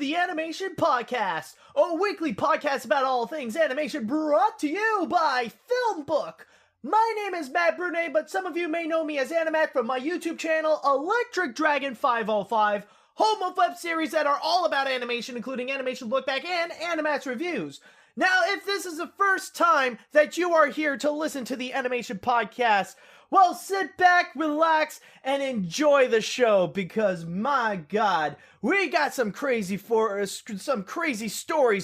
the Animation Podcast, a weekly podcast about all things animation brought to you by Film Book. My name is Matt Brunet, but some of you may know me as Animat from my YouTube channel, Electric Dragon 505, home of web series that are all about animation, including Animation Look Back and Animat's Reviews. Now, if this is the first time that you are here to listen to the Animation Podcast, well, sit back, relax, and enjoy the show because, my God, we got some crazy stories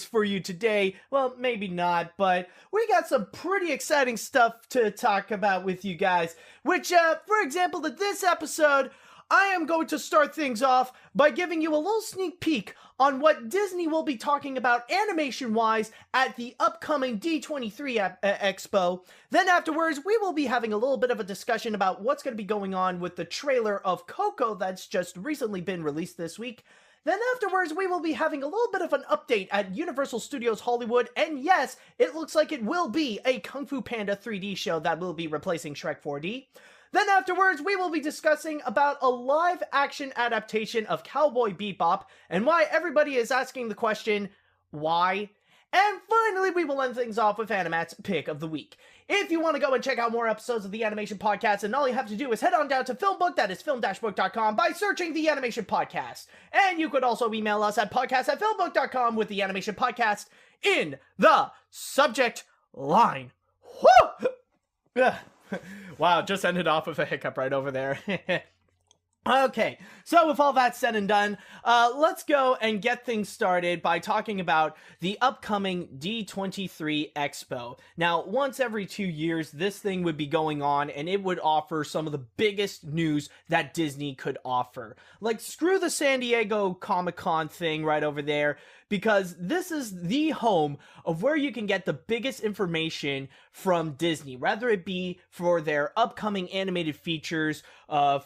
for you today. Well, maybe not, but we got some pretty exciting stuff to talk about with you guys. Which, for example, in this episode, I am going to start things off by giving you a little sneak peek on what Disney will be talking about animation-wise at the upcoming D23 Expo. Then afterwards, we will be having a little bit of a discussion about what's going to be going on with the trailer of Coco that's just recently been released this week. Then afterwards, we will be having a little bit of an update at Universal Studios Hollywood, and yes, it looks like it will be a Kung Fu Panda 3D show that will be replacing Shrek 4D. Then afterwards, we will be discussing about a live-action adaptation of Cowboy Bebop, and why everybody is asking the question, why? And finally, we will end things off with Animat's Pick of the Week. If you want to go and check out more episodes of the Animation Podcast, then all you have to do is head on down to Filmbook, that is film-book.com, by searching the Animation Podcast. And you could also email us at podcast@filmbook.com with the Animation Podcast in the subject line. Woo! Wow, just ended off with a hiccup right over there. Okay, so with all that said and done, let's go and get things started by talking about the upcoming D23 Expo. Now, once every 2 years, this thing would be going on, and it would offer some of the biggest news that Disney could offer. Like, screw the San Diego Comic-Con thing right over there, because this is the home of where you can get the biggest information from Disney, whether it be for their upcoming animated features,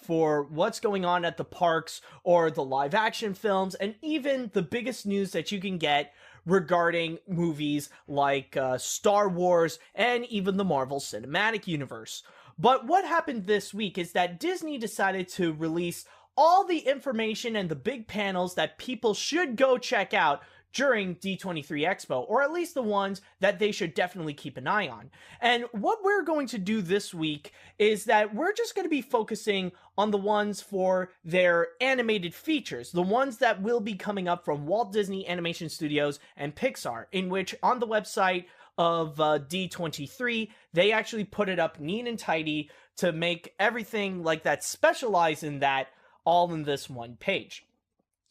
for what's going on at the parks, or the live-action films, and even the biggest news that you can get regarding movies like Star Wars and even the Marvel Cinematic Universe. But what happened this week is that Disney decided to release all the information and the big panels that people should go check out during D23 Expo, or at least the ones that they should definitely keep an eye on. And what we're going to do this week is that we're just going to be focusing on the ones for their animated features, the ones that will be coming up from Walt Disney Animation Studios and Pixar, in which on the website of D23, they actually put it up neat and tidy to make everything like that specialize in that all in this one page.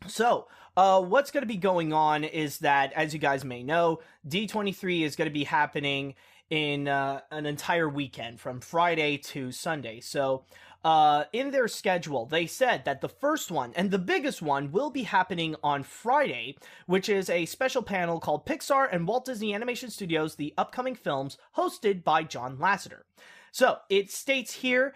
So, what's going to be going on is that, as you guys may know, D23 is going to be happening in an entire weekend from Friday to Sunday. So, in their schedule, they said that the first one and the biggest one will be happening on Friday, which is a special panel called Pixar and Walt Disney Animation Studios, The Upcoming Films, hosted by John Lasseter. So, it states here,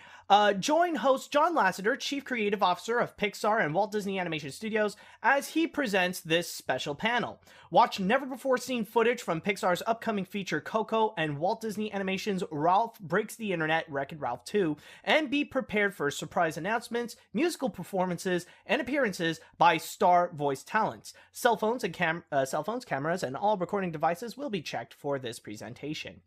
join host John Lasseter, Chief Creative Officer of Pixar and Walt Disney Animation Studios, as he presents this special panel. Watch never-before-seen footage from Pixar's upcoming feature Coco and Walt Disney Animation's Ralph Breaks the Internet, Wreck-It Ralph 2, and be prepared for surprise announcements, musical performances, and appearances by star voice talents. Cell phones, cameras, and all recording devices will be checked for this presentation.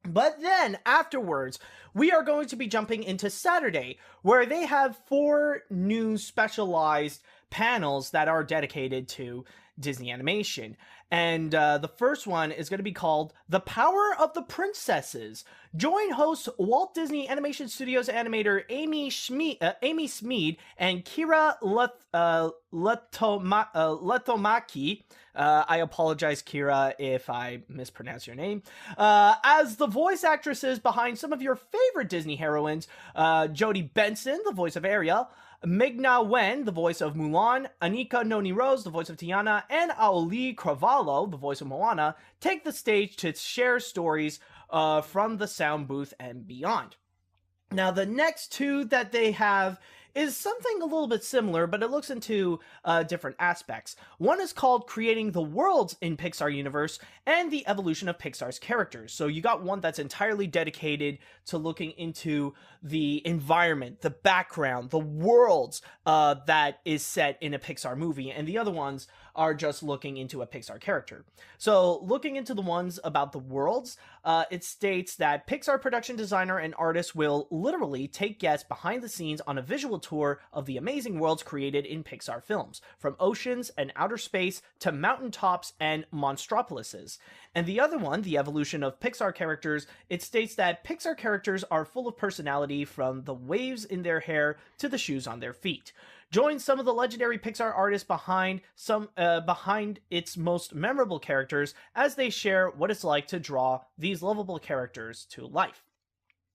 But then, afterwards, we are going to be jumping into Saturday, where they have 4 new specialized panels that are dedicated to Disney animation. And the first one is going to be called The Power of the Princesses. Join hosts Walt Disney Animation Studios animator Amy Smead and Kira Letomaki. I apologize, Kira, if I mispronounce your name. As the voice actresses behind some of your favorite Disney heroines, Jodie Benson, the voice of Ariel, Ming-Na Wen, the voice of Mulan, Anika Noni Rose, the voice of Tiana, and Aoli Cravalho, the voice of Moana, take the stage to share stories from the sound booth and beyond. Now, the next 2 that they have is something a little bit similar, but it looks into different aspects. One is called Creating the Worlds in Pixar Universe and the Evolution of Pixar's Characters. So you got one that's entirely dedicated to looking into the environment, the background, the worlds that is set in a Pixar movie, and the other ones are just looking into a Pixar character. So looking into the ones about the worlds, it states that Pixar production designer and artist will literally take guests behind the scenes on a visual tour of the amazing worlds created in Pixar films, from oceans and outer space to mountaintops and monstropolises. And the other one, the evolution of Pixar characters, it states that Pixar characters are full of personality, from the waves in their hair to the shoes on their feet. Join some of the legendary Pixar artists behind its most memorable characters as they share what it's like to draw these lovable characters to life.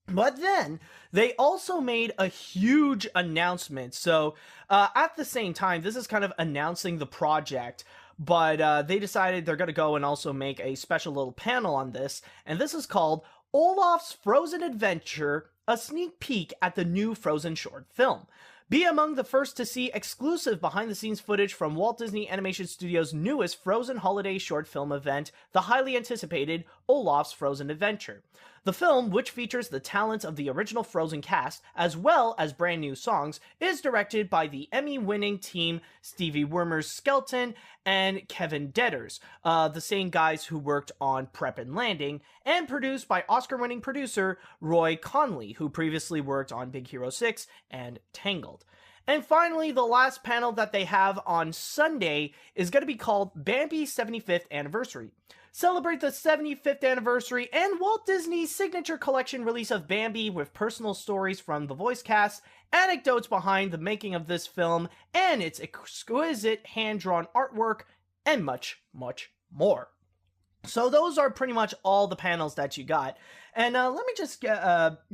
But then they also made a huge announcement. So at the same time, this is kind of announcing the project, but they decided they're going to go and also make a special little panel on this. And this is called Olaf's Frozen Adventure, a sneak peek at the new Frozen short film. Be among the first to see exclusive behind-the-scenes footage from Walt Disney Animation Studios' newest Frozen holiday short film event, the highly anticipated Olaf's Frozen Adventure. The film, which features the talents of the original Frozen cast, as well as brand new songs, is directed by the Emmy-winning team Stevie Wimmer's Skelton and Kevin Dedders, the same guys who worked on Prep and Landing, and produced by Oscar-winning producer Roy Conley, who previously worked on Big Hero 6 and Tangled. And finally, the last panel that they have on Sunday is going to be called Bambi's 75th Anniversary. Celebrate the 75th anniversary and Walt Disney's signature collection release of Bambi with personal stories from the voice cast, anecdotes behind the making of this film, and its exquisite hand-drawn artwork, and much, much more. So those are pretty much all the panels that you got. And let me just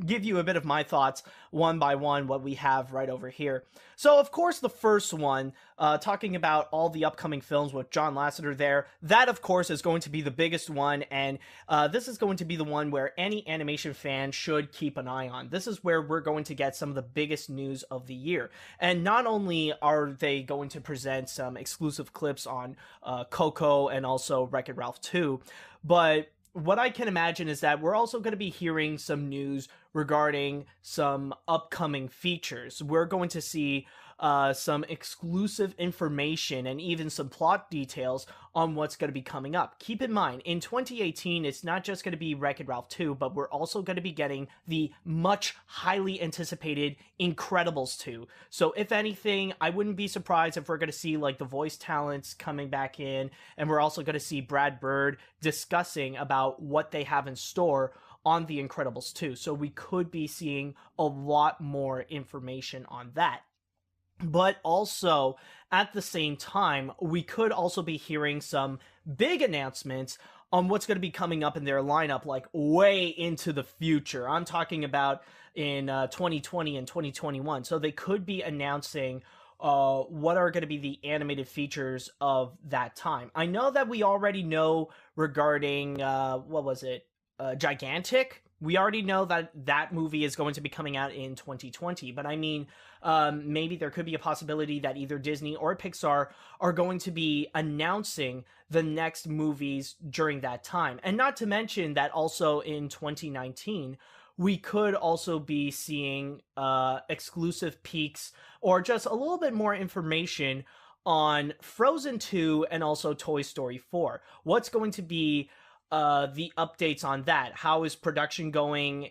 give you a bit of my thoughts one by one, what we have right over here. So, of course, the first one, talking about all the upcoming films with John Lasseter there, that, of course, is going to be the biggest one, and this is going to be the one where any animation fan should keep an eye on. This is where we're going to get some of the biggest news of the year. And not only are they going to present some exclusive clips on Coco and also Wreck-It Ralph 2, but what I can imagine is that we're also going to be hearing some news regarding some upcoming features. We're going to see some exclusive information and even some plot details on what's going to be coming up. Keep in mind, in 2018, it's not just going to be Wreck-It Ralph 2, but we're also going to be getting the much highly anticipated Incredibles 2. So if anything, I wouldn't be surprised if we're going to see like the voice talents coming back in, and we're also going to see Brad Bird discussing about what they have in store on The Incredibles 2. So we could be seeing a lot more information on that. But also, at the same time, we could also be hearing some big announcements on what's going to be coming up in their lineup, like way into the future. I'm talking about in 2020 and 2021. So they could be announcing what are going to be the animated features of that time. I know that we already know regarding, Gigantic. We already know that that movie is going to be coming out in 2020, but I mean, maybe there could be a possibility that either Disney or Pixar are going to be announcing the next movies during that time. And not to mention that also in 2019, we could also be seeing exclusive peeks or just a little bit more information on Frozen 2 and also Toy Story 4. What's going to be the updates on that? How is production going?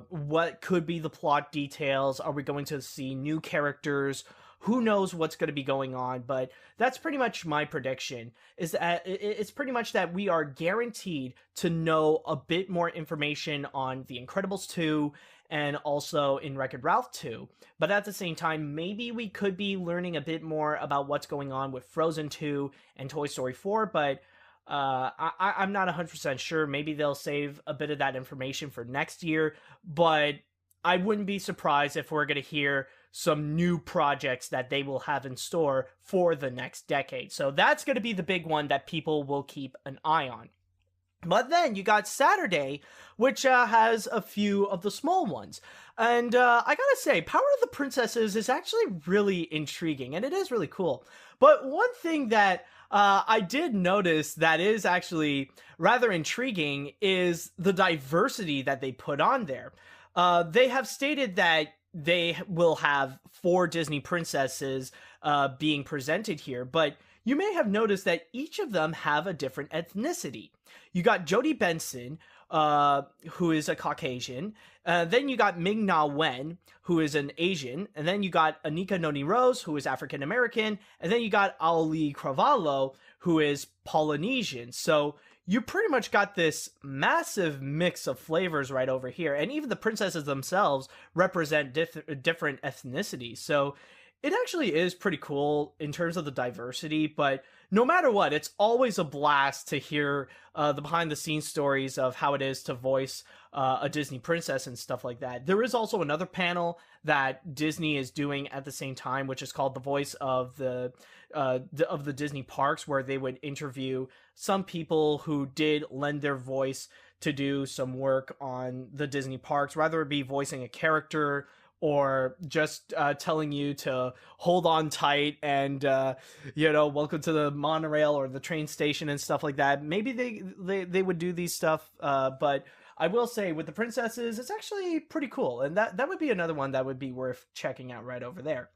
What could be the plot details? Are we going to see new characters? Who knows what's going to be going on? But that's pretty much my prediction, is that it's pretty much that we are guaranteed to know a bit more information on The Incredibles 2 and also in Wreck-It Ralph 2. But at the same time, maybe we could be learning a bit more about what's going on with Frozen 2 and Toy Story 4, but I'm not 100% sure. Maybe they'll save a bit of that information for next year, but I wouldn't be surprised if we're going to hear some new projects that they will have in store for the next decade. So that's going to be the big one that people will keep an eye on. But then you got Saturday, which has a few of the small ones. And I gotta say, Power of the Princesses is actually really intriguing, and it is really cool. But one thing that I did notice that is actually rather intriguing is the diversity that they put on there. They have stated that they will have four Disney princesses being presented here, but you may have noticed that each of them have a different ethnicity. You got Jodie Benson, who is a Caucasian. Then you got Ming Na Wen, who is an Asian. And then you got Anika Noni Rose, who is African American. And then you got Ali Cravalho, who is Polynesian. So you pretty much got this massive mix of flavors right over here. And even the princesses themselves represent different ethnicities. So it actually is pretty cool in terms of the diversity, but no matter what, it's always a blast to hear the behind the scenes stories of how it is to voice a Disney princess and stuff like that. There is also another panel that Disney is doing at the same time, which is called the Voice of the Disney Parks, where they would interview some people who did lend their voice to do some work on the Disney parks, whether it be voicing a character or just telling you to hold on tight and welcome to the monorail or the train station and stuff like that. Maybe they would do these stuff, but I will say with the princesses, it's actually pretty cool, and that would be another one that would be worth checking out right over there.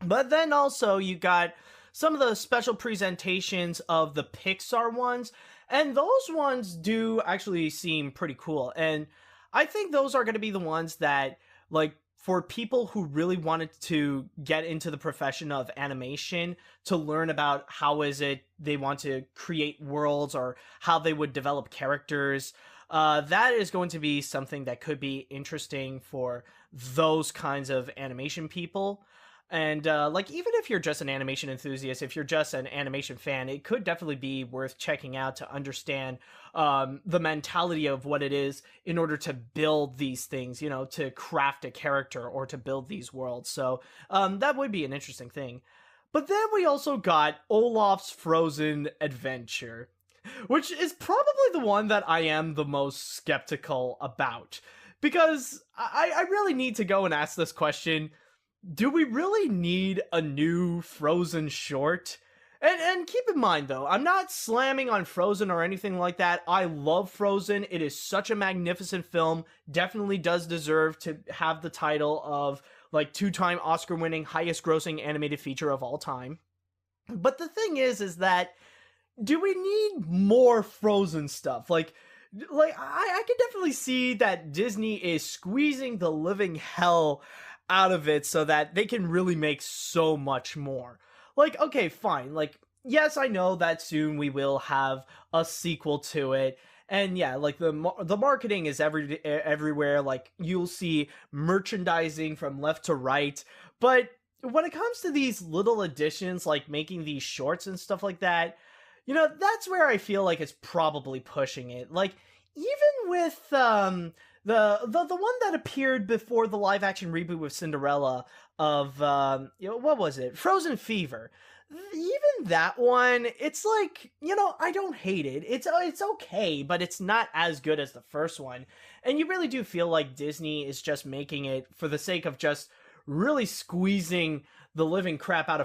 But then also you got some of the special presentations of the Pixar ones, and those ones do actually seem pretty cool, and I think those are going to be the ones that, like, for people who really wanted to get into the profession of animation, to learn about how is it they want to create worlds or how they would develop characters, that is going to be something that could be interesting for those kinds of animation people. And like, even if you're just an animation enthusiast, if you're just an animation fan, it could definitely be worth checking out to understand the mentality of what it is in order to build these things, to craft a character or to build these worlds. So that would be an interesting thing. But then we also got Olaf's Frozen Adventure, which is probably the one that I am the most skeptical about. Because I really need to go and ask this question. Do we really need a new Frozen short? And keep in mind, though, I'm not slamming on Frozen or anything like that. I love Frozen. It is such a magnificent film. Definitely does deserve to have the title of, like, two-time Oscar-winning, highest-grossing animated feature of all time. But the thing is that, do we need more Frozen stuff? Like I can definitely see that Disney is squeezing the living hell out of it so that they can really make so much more. Like, okay, fine. Like, yes, I know that soon we will have a sequel to it. And yeah, like the marketing is everywhere. Like, you'll see merchandising from left to right. But when it comes to these little additions, like making these shorts and stuff like that, that's where I feel like it's probably pushing it. Like, even with the one that appeared before the live action reboot with Cinderella of what was it? Frozen Fever. Even that one, it's like, I don't hate it. It's okay, but it's not as good as the first one. And you really do feel like Disney is just making it for the sake of just really squeezing the living crap out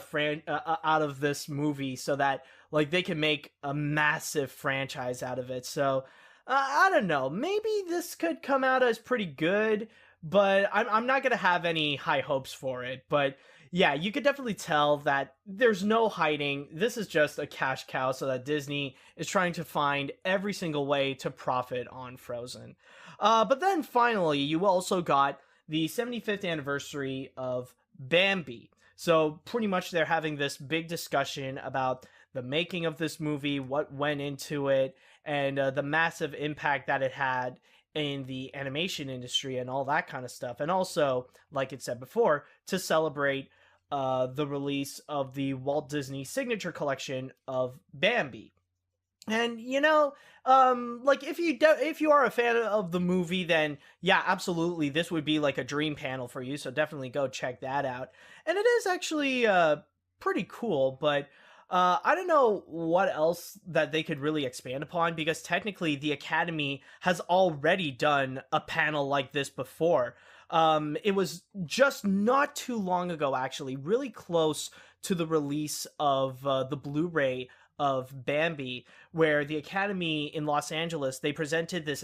of this movie so that, like, they can make a massive franchise out of it. So I don't know. Maybe this could come out as pretty good, but I'm not going to have any high hopes for it. But yeah, you could definitely tell that there's no hiding. This is just a cash cow so that Disney is trying to find every single way to profit on Frozen. But then finally, you also got the 75th anniversary of Bambi. So pretty much they're having this big discussion about the making of this movie, what went into it, and the massive impact that it had in the animation industry and all that kind of stuff. And also, like it said before, to celebrate the release of the Walt Disney Signature Collection of Bambi. And like, if you are a fan of the movie, then yeah, absolutely, this would be like a dream panel for you. So definitely go check that out. And it is actually pretty cool. But I don't know what else that they could really expand upon because technically the Academy has already done a panel like this before. It was just not too long ago, actually, really close to the release of the Blu-ray of Bambi, where the Academy in Los Angeles, they presented this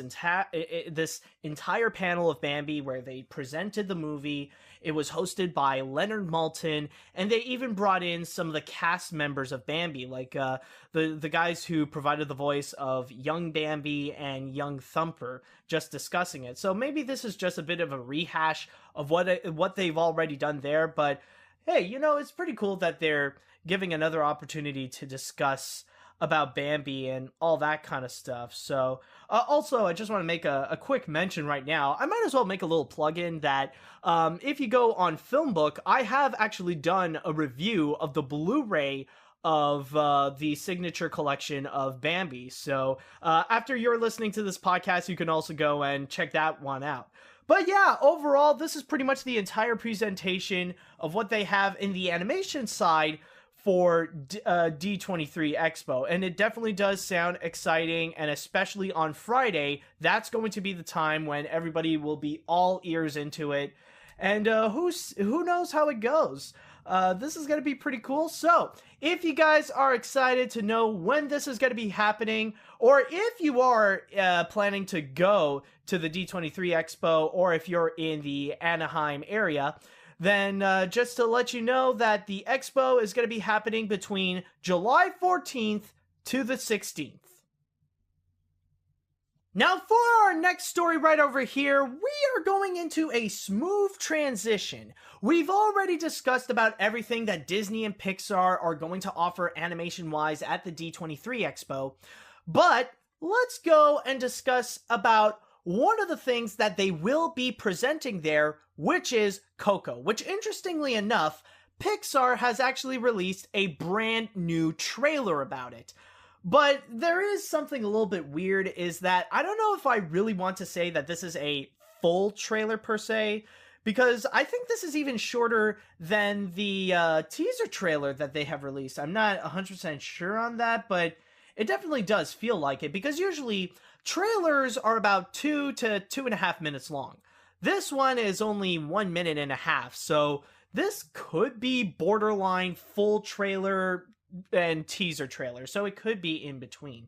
entire panel of Bambi where they presented the movie. It was hosted by Leonard Maltin, and they even brought in some of the cast members of Bambi, like the guys who provided the voice of young Bambi and young Thumper, just discussing it. So maybe this is just a bit of a rehash of what they've already done there, but hey, it's pretty cool that they're giving another opportunity to discuss about Bambi and all that kind of stuff. So also, I just want to make a quick mention right now. I might as well make a little plug-in that if you go on Filmbook, I have actually done a review of the Blu-ray of the signature collection of Bambi. So after you're listening to this podcast, you can also go and check that one out. But yeah, overall, this is pretty much the entire presentation of what they have in the animation side for D23 Expo, and it definitely does sound exciting, and especially on Friday, that's going to be the time when everybody will be all ears into it, and who knows how it goes. This is going to be pretty cool. So if you guys are excited to know when this is going to be happening, or if you are planning to go to the D23 Expo, or if you're in the Anaheim area, then just to let you know that the expo is going to be happening between July 14th to the 16th. Now for our next story right over here, we are going into a smooth transition. We've already discussed about everything that Disney and Pixar are going to offer animation-wise at the D23 Expo, but let's go and discuss about one of the things that they will be presenting there, which is Coco, which interestingly enough, Pixar has actually released a brand new trailer about it. But there is something a little bit weird, is that I don't know if I really want to say that this is a full trailer per se, because I think this is even shorter than the teaser trailer that they have released. I'm not 100% sure on that, but it definitely does feel like it, because usually trailers are about 2 to 2.5 minutes long. This one is only 1.5 minutes, so this could be borderline full trailer and teaser trailer, so it could be in between.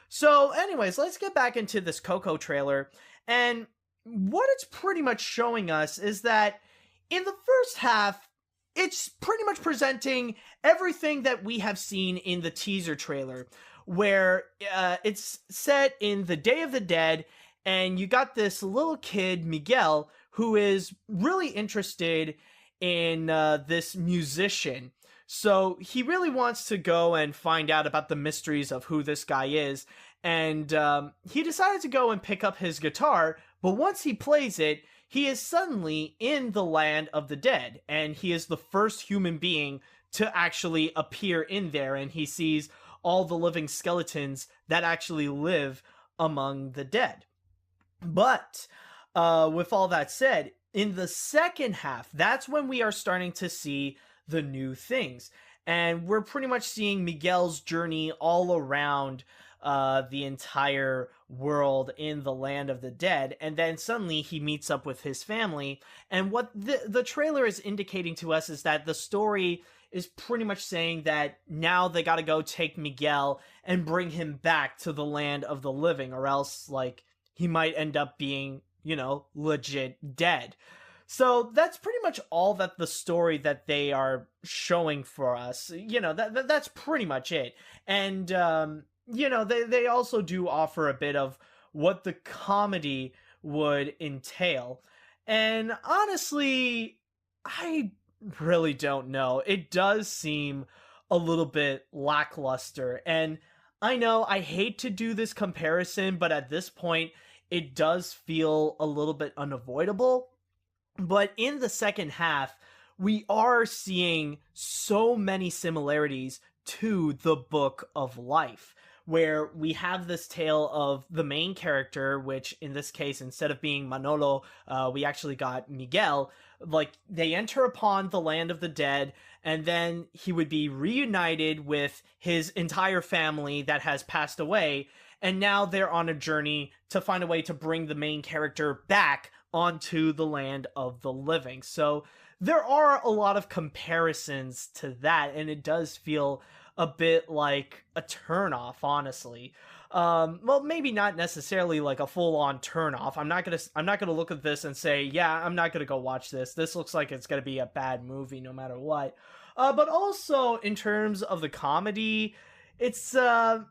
So anyways, let's get back into this Coco trailer, and what it's pretty much showing us is that in the first half, it's pretty much presenting everything that we have seen in the teaser trailer, where it's set in the Day of the Dead, and you got this little kid, Miguel, who is really interested in this musician. So he really wants to go and find out about the mysteries of who this guy is, and he decided to go and pick up his guitar, but once he plays it, he is suddenly in the land of the dead, and he is the first human being to actually appear in there, and he sees all the living skeletons that actually live among the dead. But with all that said, in the second half, that's when we are starting to see the new things. And we're pretty much seeing Miguel's journey all around the entire world in the land of the dead. And then suddenly he meets up with his family. And what the trailer is indicating to us is that the story is pretty much saying that now they got to go take Miguel and bring him back to the land of the living, or else, like, he might end up being, legit dead. So that's pretty much all that the story that they are showing for us. That's pretty much it. And, they also do offer a bit of what the comedy would entail. And honestly, I really don't know. It does seem a little bit lackluster. And I know I hate to do this comparison, but at this point, it does feel a little bit unavoidable. But in the second half, we are seeing so many similarities to the Book of Life, where we have this tale of the main character, which in this case, instead of being Manolo, we actually got Miguel. Like, they enter upon the land of the dead, and then he would be reunited with his entire family that has passed away, and now they're on a journey to find a way to bring the main character back onto the land of the living. So there are a lot of comparisons to that, and it does feel a bit like a turnoff, honestly. Well, maybe not necessarily like a full-on turnoff. I'm not gonna look at this and say, yeah, I'm not gonna go watch this. This looks like it's gonna be a bad movie no matter what. But also in terms of the comedy, it's I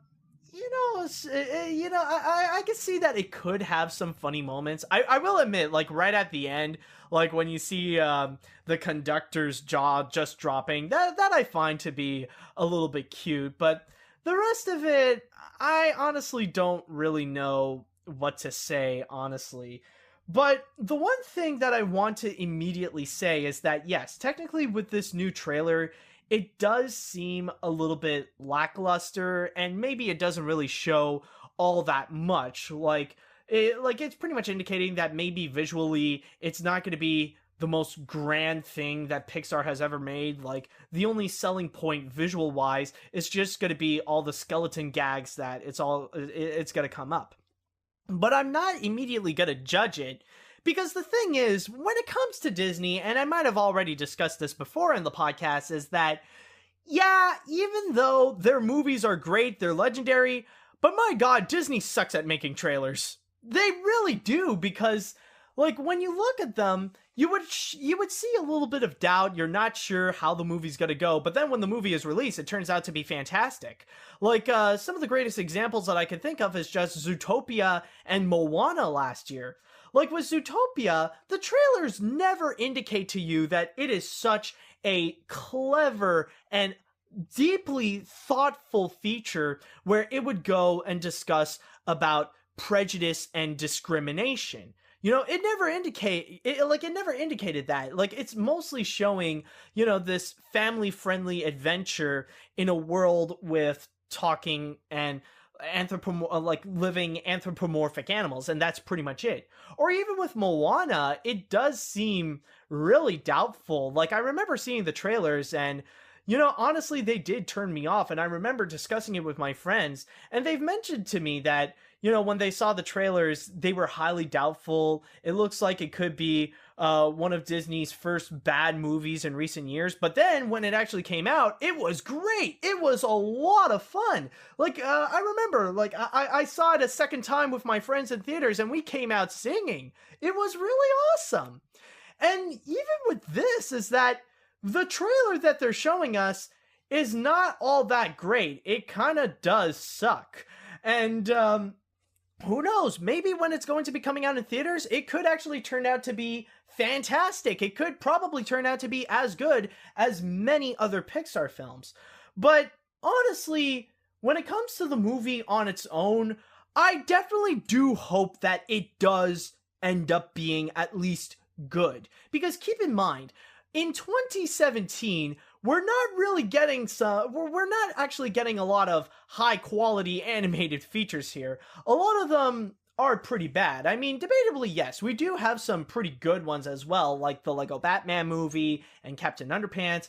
can see that it could have some funny moments. I will admit, like right at the end, like when you see the conductor's jaw just dropping, that I find to be a little bit cute. But the rest of it, I honestly don't really know what to say, honestly. But the one thing that I want to immediately say is that, yes, technically with this new trailer, it does seem a little bit lackluster, and maybe it doesn't really show all that much. It's pretty much indicating that maybe visually it's not going to be the most grand thing that Pixar has ever made. Like, the only selling point visual wise is just going to be all the skeleton gags that it's going to come up. But I'm not immediately going to judge it, because the thing is, when it comes to Disney, and I might have already discussed this before in the podcast, is that, yeah, even though their movies are great, they're legendary, but my god, Disney sucks at making trailers. They really do, because, like, when you look at them, you would see a little bit of doubt. You're not sure how the movie's gonna go, but then when the movie is released, it turns out to be fantastic. Like, some of the greatest examples that I can think of is just Zootopia and Moana last year. Like, with Zootopia, the trailers never indicate to you that it is such a clever and deeply thoughtful feature where it would go and discuss about prejudice and discrimination. You know, it never indicated that. Like, it's mostly showing, this family-friendly adventure in a world with talking and living anthropomorphic animals, and that's pretty much it. Or even with Moana, it does seem really doubtful. Like, I remember seeing the trailers, and honestly, they did turn me off, and I remember discussing it with my friends, and they've mentioned to me that, when they saw the trailers, they were highly doubtful. It looks like it could be one of Disney's first bad movies in recent years. But then when it actually came out, it was great. It was a lot of fun. Like, I remember, like, I saw it a second time with my friends in theaters, and we came out singing. It was really awesome. And even with this, is that the trailer that they're showing us is not all that great. It kind of does suck. And, who knows? Maybe when it's going to be coming out in theaters, it could actually turn out to be fantastic. It could probably turn out to be as good as many other Pixar films. But honestly, when it comes to the movie on its own, I definitely do hope that it does end up being at least good. Because keep in mind, in 2017, we're not actually getting a lot of high quality animated features here. A lot of them are pretty bad. I mean, debatably, yes, we do have some pretty good ones as well, like the Lego Batman movie and Captain Underpants.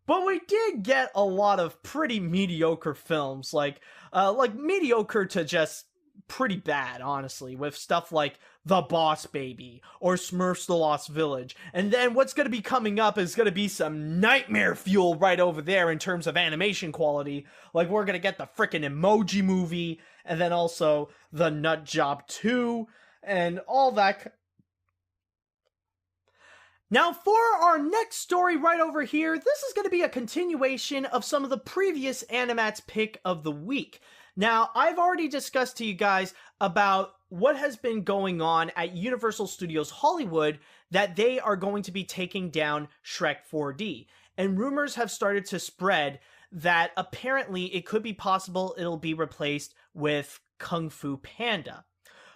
But we did get a lot of pretty mediocre films, like mediocre to just pretty bad, honestly, with stuff like The Boss Baby or Smurfs The Lost Village. And then what's going to be coming up is going to be some nightmare fuel right over there in terms of animation quality. Like, we're going to get the frickin' Emoji Movie, and then also the Nut Job 2, and all that. Now, for our next story right over here, this is going to be a continuation of some of the previous Animats pick of the week. Now, I've already discussed to you guys about what has been going on at Universal Studios Hollywood, that they are going to be taking down Shrek 4D. And rumors have started to spread that apparently it could be possible it'll be replaced with Kung Fu Panda.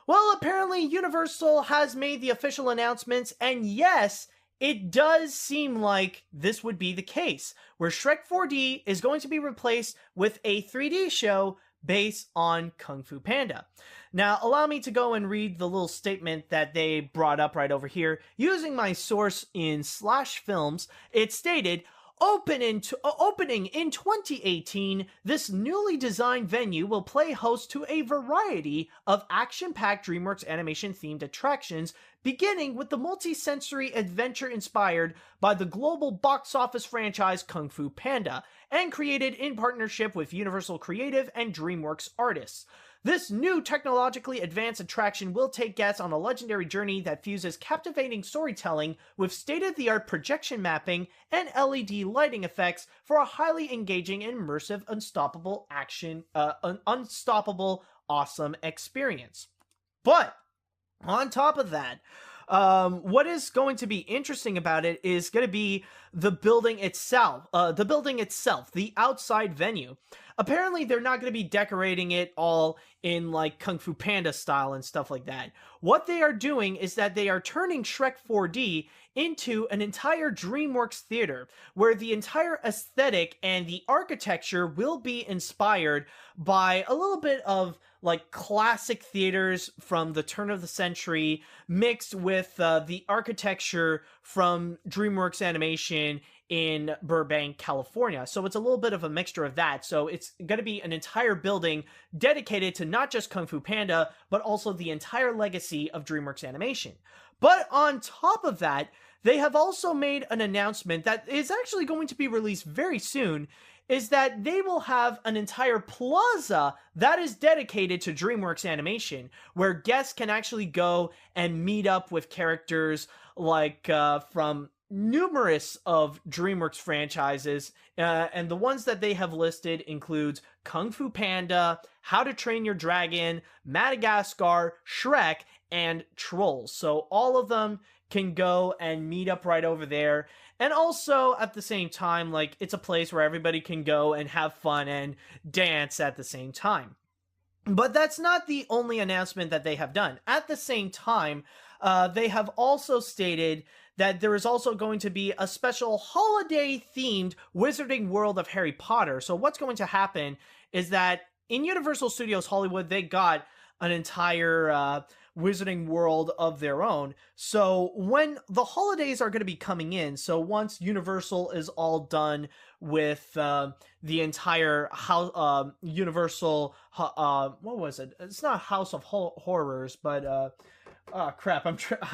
Well, apparently Universal has made the official announcements, and yes, it does seem like this would be the case, where Shrek 4D is going to be replaced with a 3D show based on Kung Fu Panda. Now, allow me to go and read the little statement that they brought up right over here. Using my source in Slash Films, it stated, Opening in 2018, this newly designed venue will play host to a variety of action-packed DreamWorks animation-themed attractions, beginning with the multi-sensory adventure inspired by the global box office franchise Kung Fu Panda, and created in partnership with Universal Creative and DreamWorks artists. This new technologically advanced attraction will take guests on a legendary journey that fuses captivating storytelling with state-of-the-art projection mapping and LED lighting effects for a highly engaging, immersive, unstoppable, awesome experience. But on top of that, what is going to be interesting about it is going to be the building itself. The outside venue. Apparently, they're not going to be decorating it all in like Kung Fu Panda style and stuff like that. What they are doing is that they are turning Shrek 4D into an entire DreamWorks theater, where the entire aesthetic and the architecture will be inspired by a little bit of like classic theaters from the turn of the century, mixed with the architecture from DreamWorks Animation in Burbank, California. So it's a little bit of a mixture of that. So it's going to be an entire building dedicated to not just Kung Fu Panda, but also the entire legacy of DreamWorks Animation. But on top of that, they have also made an announcement that is actually going to be released very soon, is that they will have an entire plaza that is dedicated to DreamWorks Animation, where guests can actually go and meet up with characters like from numerous of DreamWorks franchises, and the ones that they have listed includes Kung Fu Panda, How to Train Your Dragon, Madagascar, Shrek, and Trolls. So all of them can go and meet up right over there. And also, at the same time, like, it's a place where everybody can go and have fun and dance at the same time. But that's not the only announcement that they have done. At the same time, they have also stated that there is also going to be a special holiday-themed Wizarding World of Harry Potter. So what's going to happen is that in Universal Studios Hollywood, they got an entire Wizarding World of their own. So when the holidays are going to be coming in, so once Universal is all done with the entire house, Universal, what was it? It's not House of Horrors, but oh crap,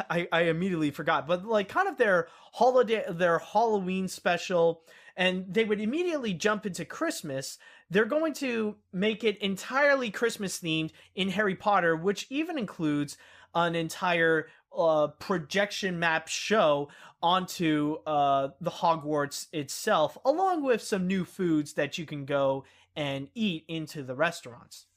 I immediately forgot. But like kind of their Halloween special, and they would immediately jump into Christmas. They're going to make it entirely Christmas themed in Harry Potter, which even includes an entire projection map show onto the Hogwarts itself, along with some new foods that you can go and eat into the restaurants.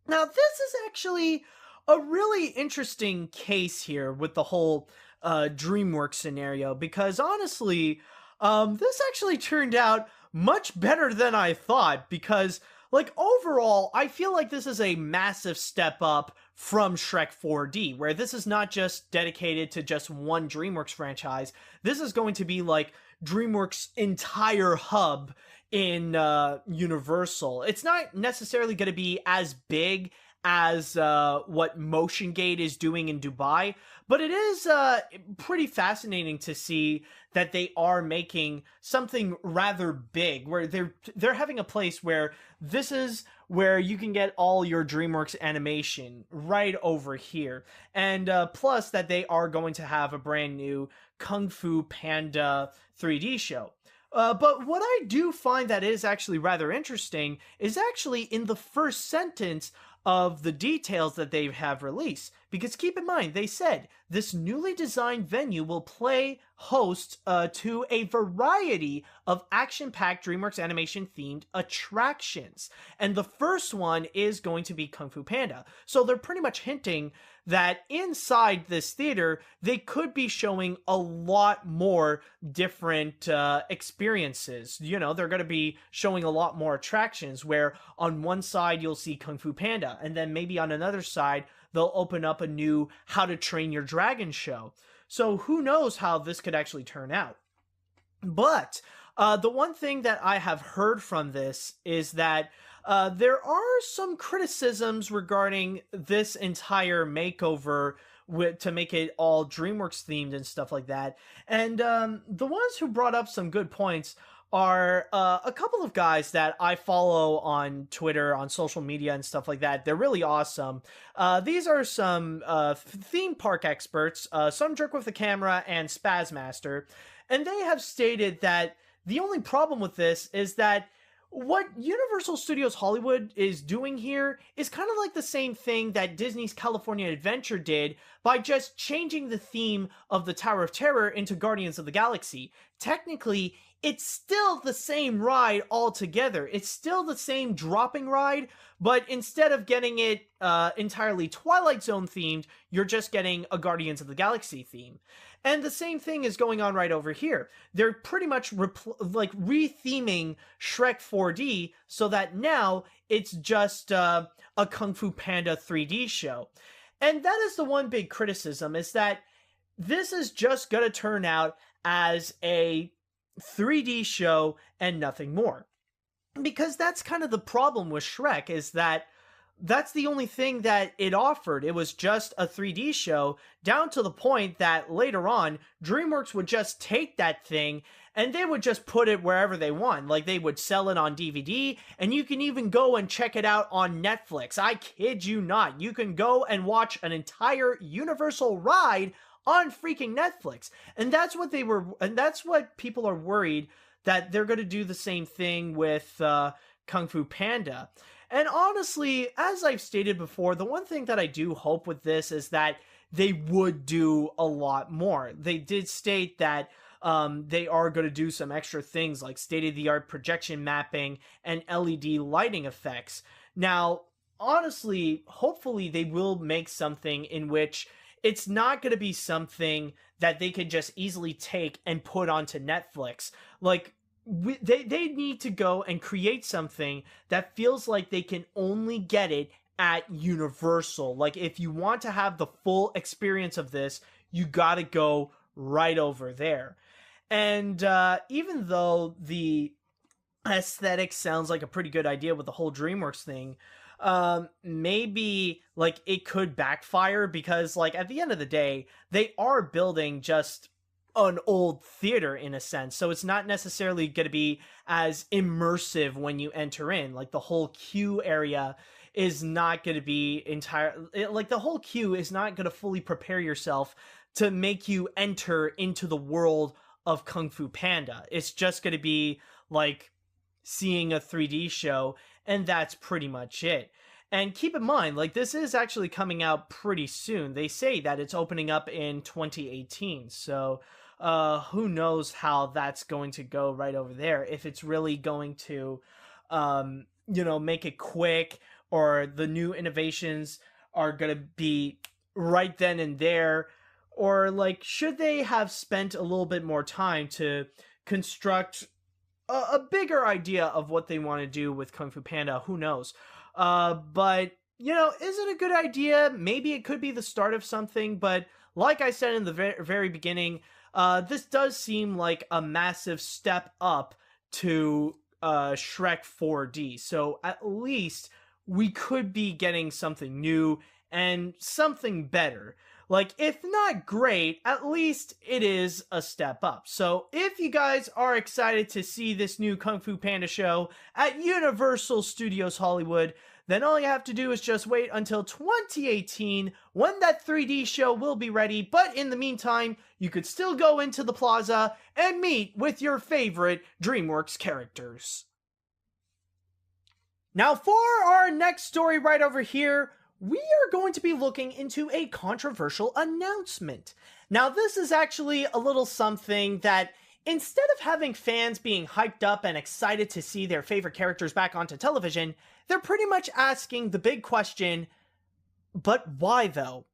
Now, this is actually a really interesting case here with the whole DreamWorks scenario, because honestly, this actually turned out much better than I thought, because like overall, I feel like this is a massive step up from Shrek 4D, where this is not just dedicated to just one DreamWorks franchise. This is going to be like DreamWorks' entire hub in Universal. It's not necessarily going to be as big as what Motion Gate is doing in Dubai, but it is pretty fascinating to see that they are making something rather big, where they're having a place where this is where you can get all your DreamWorks animation right over here, and plus that they are going to have a brand new Kung Fu Panda 3D show. But what I do find that is actually rather interesting is actually in the first sentence of the details that they have released. Because keep in mind, they said this newly designed venue will play host to a variety of action-packed DreamWorks Animation-themed attractions. And the first one is going to be Kung Fu Panda. So they're pretty much hinting that inside this theater, they could be showing a lot more different experiences. You know, they're going to be showing a lot more attractions, where on one side you'll see Kung Fu Panda, and then maybe on another side they'll open up a new How to Train Your Dragon show. So who knows how this could actually turn out. But the one thing that I have heard from this is that there are some criticisms regarding this entire makeover to make it all DreamWorks themed and stuff like that. And the ones who brought up some good points are a couple of guys that I follow on Twitter, on social media, and stuff like that. They're really awesome. These are some theme park experts, Some Jerk with the Camera and Spazmaster, and they have stated that the only problem with this is that what Universal Studios Hollywood is doing here is kind of like the same thing that Disney's California Adventure did by just changing the theme of the Tower of Terror into Guardians of the Galaxy. Technically, it's still the same ride altogether. It's still the same dropping ride, but instead of getting it entirely Twilight Zone themed, you're just getting a Guardians of the Galaxy theme. And the same thing is going on right over here. They're pretty much re-theming Shrek 4D so that now it's just a Kung Fu Panda 3D show. And that is the one big criticism, is that this is just going to turn out as a 3D show and nothing more. Because that's kind of the problem with Shrek, is that that's the only thing that it offered. It was just a 3D show, down to the point that later on, DreamWorks would just take that thing and they would just put it wherever they want. Like, they would sell it on DVD, and you can even go and check it out on Netflix. I kid you not. You can go and watch an entire Universal ride on freaking Netflix. And that's what people are worried, that they're going to do the same thing with Kung Fu Panda. And honestly, as I've stated before, the one thing that I do hope with this is that they would do a lot more. They did state that they are going to do some extra things like state-of-the-art projection mapping and LED lighting effects. Now, honestly, hopefully they will make something in which it's not going to be something that they could just easily take and put onto Netflix. Like, they need to go and create something that feels like they can only get it at Universal. Like, if you want to have the full experience of this, you gotta go right over there. And even though the aesthetic sounds like a pretty good idea with the whole DreamWorks thing, maybe like it could backfire, because like at the end of the day, they are building just an old theater in a sense, so it's not necessarily going to be as immersive when you enter in. Like, the whole queue area is not going to be the whole queue is not going to fully prepare yourself to make you enter into the world of Kung Fu Panda. It's just going to be like seeing a 3D show, and that's pretty much it. And keep in mind, like, this is actually coming out pretty soon. They say that it's opening up in 2018, so who knows how that's going to go right over there. If it's really going to, make it quick, or the new innovations are going to be right then and there, or like, should they have spent a little bit more time to construct a bigger idea of what they want to do with Kung Fu Panda? Who knows? But, is it a good idea? Maybe it could be the start of something, but like I said in the very beginning, this does seem like a massive step up to Shrek 4D. So at least we could be getting something new and something better. Like, if not great, at least it is a step up. So if you guys are excited to see this new Kung Fu Panda show at Universal Studios Hollywood, then all you have to do is just wait until 2018, when that 3D show will be ready. But in the meantime, you could still go into the plaza and meet with your favorite DreamWorks characters. Now, for our next story right over here, we are going to be looking into a controversial announcement. Now, this is actually a little something that, instead of having fans being hyped up and excited to see their favorite characters back onto television, they're pretty much asking the big question, but why though?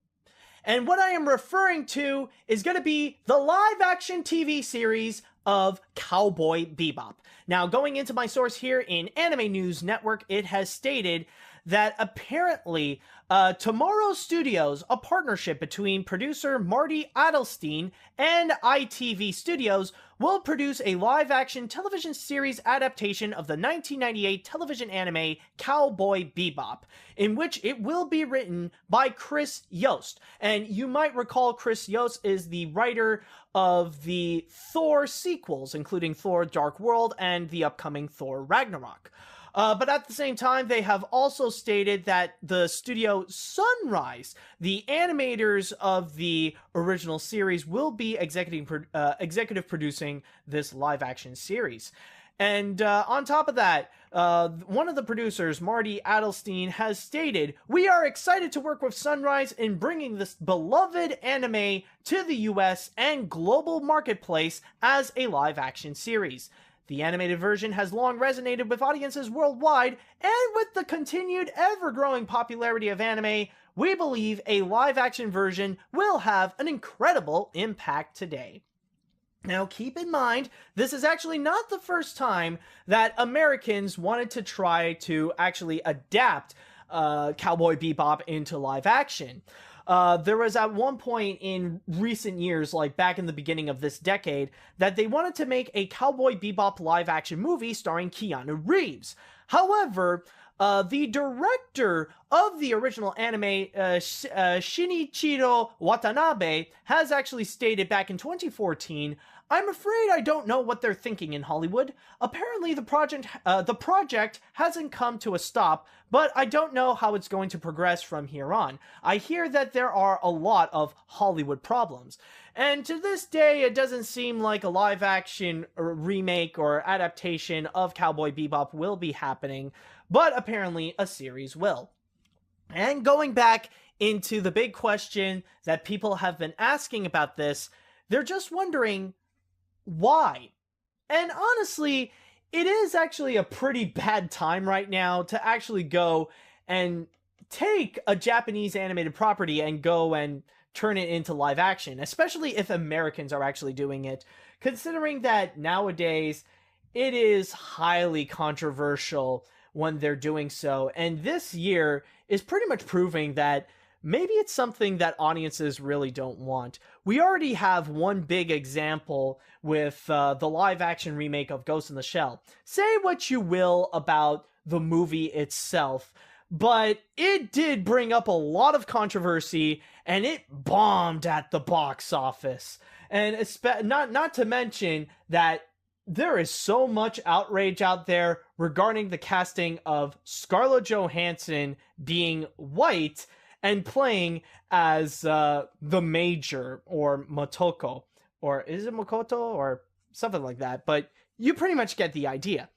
And what I am referring to is going to be the live-action TV series of Cowboy Bebop. Now, going into my source here in Anime News Network, it has stated that apparently Tomorrow Studios, a partnership between producer Marty Adelstein and ITV Studios, will produce a live-action television series adaptation of the 1998 television anime Cowboy Bebop, in which it will be written by Chris Yost. And you might recall Chris Yost is the writer of the Thor sequels, including Thor Dark World and the upcoming Thor Ragnarok. But at the same time, they have also stated that the studio Sunrise, the animators of the original series, will be executive producing this live-action series. And on top of that, one of the producers, Marty Adelstein, has stated, "We are excited to work with Sunrise in bringing this beloved anime to the US and global marketplace as a live-action series. The animated version has long resonated with audiences worldwide, and with the continued ever-growing popularity of anime, we believe a live-action version will have an incredible impact today." Now, keep in mind, this is actually not the first time that Americans wanted to try to actually adapt Cowboy Bebop into live action. There was at one point in recent years, like back in the beginning of this decade, that they wanted to make a Cowboy Bebop live action movie starring Keanu Reeves. However, the director of the original anime, Shinichiro Watanabe, has actually stated back in 2014, "I'm afraid I don't know what they're thinking in Hollywood. Apparently the project hasn't come to a stop, but I don't know how it's going to progress from here on. I hear that there are a lot of Hollywood problems." And to this day, it doesn't seem like a live-action remake or adaptation of Cowboy Bebop will be happening, but apparently a series will. And going back into the big question that people have been asking about this, they're just wondering, why? And honestly, it is actually a pretty bad time right now to actually go and take a Japanese animated property and go and turn it into live action, especially if Americans are actually doing it, considering that nowadays it is highly controversial when they're doing so. And this year is pretty much proving that maybe it's something that audiences really don't want. We already have one big example with the live-action remake of Ghost in the Shell. Say what you will about the movie itself, but it did bring up a lot of controversy, and it bombed at the box office. And not to mention that there is so much outrage out there regarding the casting of Scarlett Johansson being white and playing as the Major, or Motoko, or is it Makoto, or something like that, but you pretty much get the idea.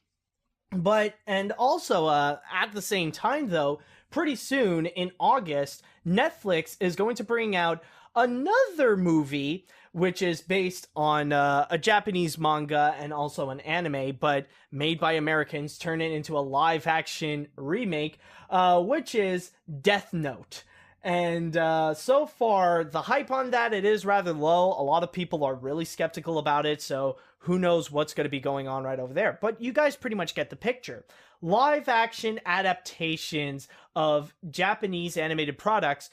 But, and also, at the same time though, pretty soon, in August, Netflix is going to bring out another movie, which is based on a Japanese manga and also an anime, but made by Americans, turn it into a live-action remake, which is Death Note. And so far, the hype on that, it is rather low. A lot of people are really skeptical about it, so who knows what's going to be going on right over there. But you guys pretty much get the picture. Live-action adaptations of Japanese animated products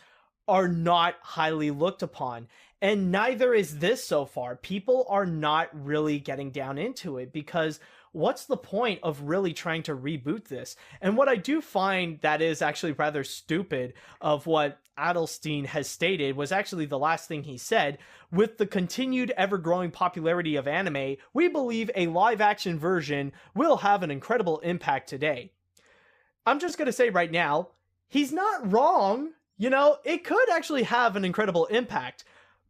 are not highly looked upon. And neither is this so far. People are not really getting down into it because what's the point of really trying to reboot this? And what I do find that is actually rather stupid of what Adelstein has stated was actually the last thing he said. With the continued ever-growing popularity of anime, we believe a live-action version will have an incredible impact today. I'm just going to say right now, he's not wrong. You know, it could actually have an incredible impact,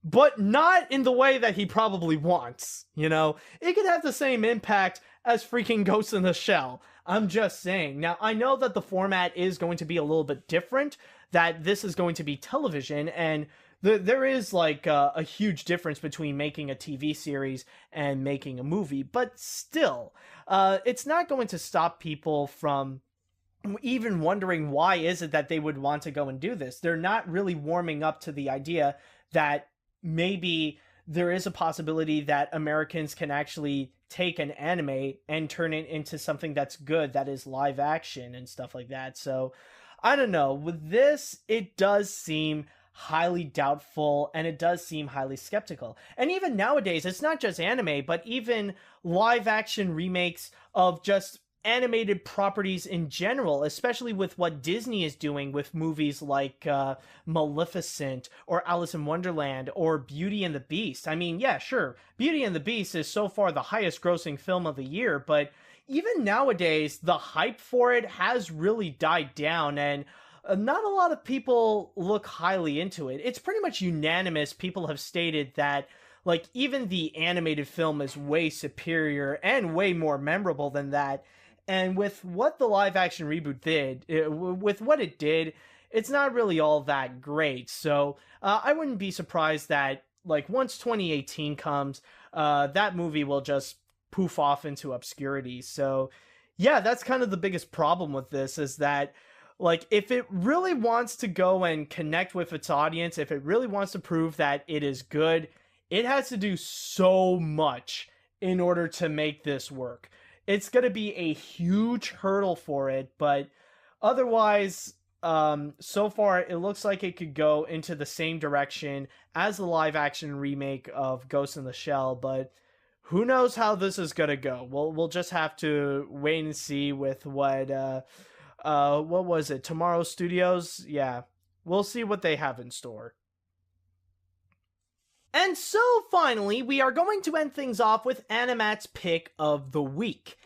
but not in the way that he probably wants. You know, it could have the same impact as freaking Ghost in the Shell. I'm just saying. Now, I know that the format is going to be a little bit different, that this is going to be television, and there is like a huge difference between making a TV series and making a movie, but still, it's not going to stop people from even wondering why is it that they would want to go and do this. They're not really warming up to the idea that maybe there is a possibility that Americans can actually take an anime and turn it into something that's good, that is live action and stuff like that. So I don't know. With this, it does seem highly doubtful and it does seem highly skeptical. And even nowadays, it's not just anime, but even live action remakes of just animated properties in general, especially with what Disney is doing with movies like Maleficent or Alice in Wonderland or Beauty and the Beast. I mean, yeah, sure, Beauty and the Beast is so far the highest grossing film of the year, but even nowadays, the hype for it has really died down, and not a lot of people look highly into it. It's pretty much unanimous. People have stated that, like, even the animated film is way superior and way more memorable than that. And with what the live action reboot did, with what it did, it's not really all that great. So I wouldn't be surprised that, like, once 2018 comes, that movie will just poof off into obscurity. So yeah, that's kind of the biggest problem with this, is that, like, if it really wants to go and connect with its audience, if it really wants to prove that it is good, it has to do so much in order to make this work. It's going to be a huge hurdle for it, but otherwise, so far, it looks like it could go into the same direction as the live-action remake of Ghost in the Shell, but who knows how this is going to go. We'll just have to wait and see with what was it? Tomorrow Studios? Yeah, we'll see what they have in store. And so, finally, we are going to end things off with Animat's Pick of the Week.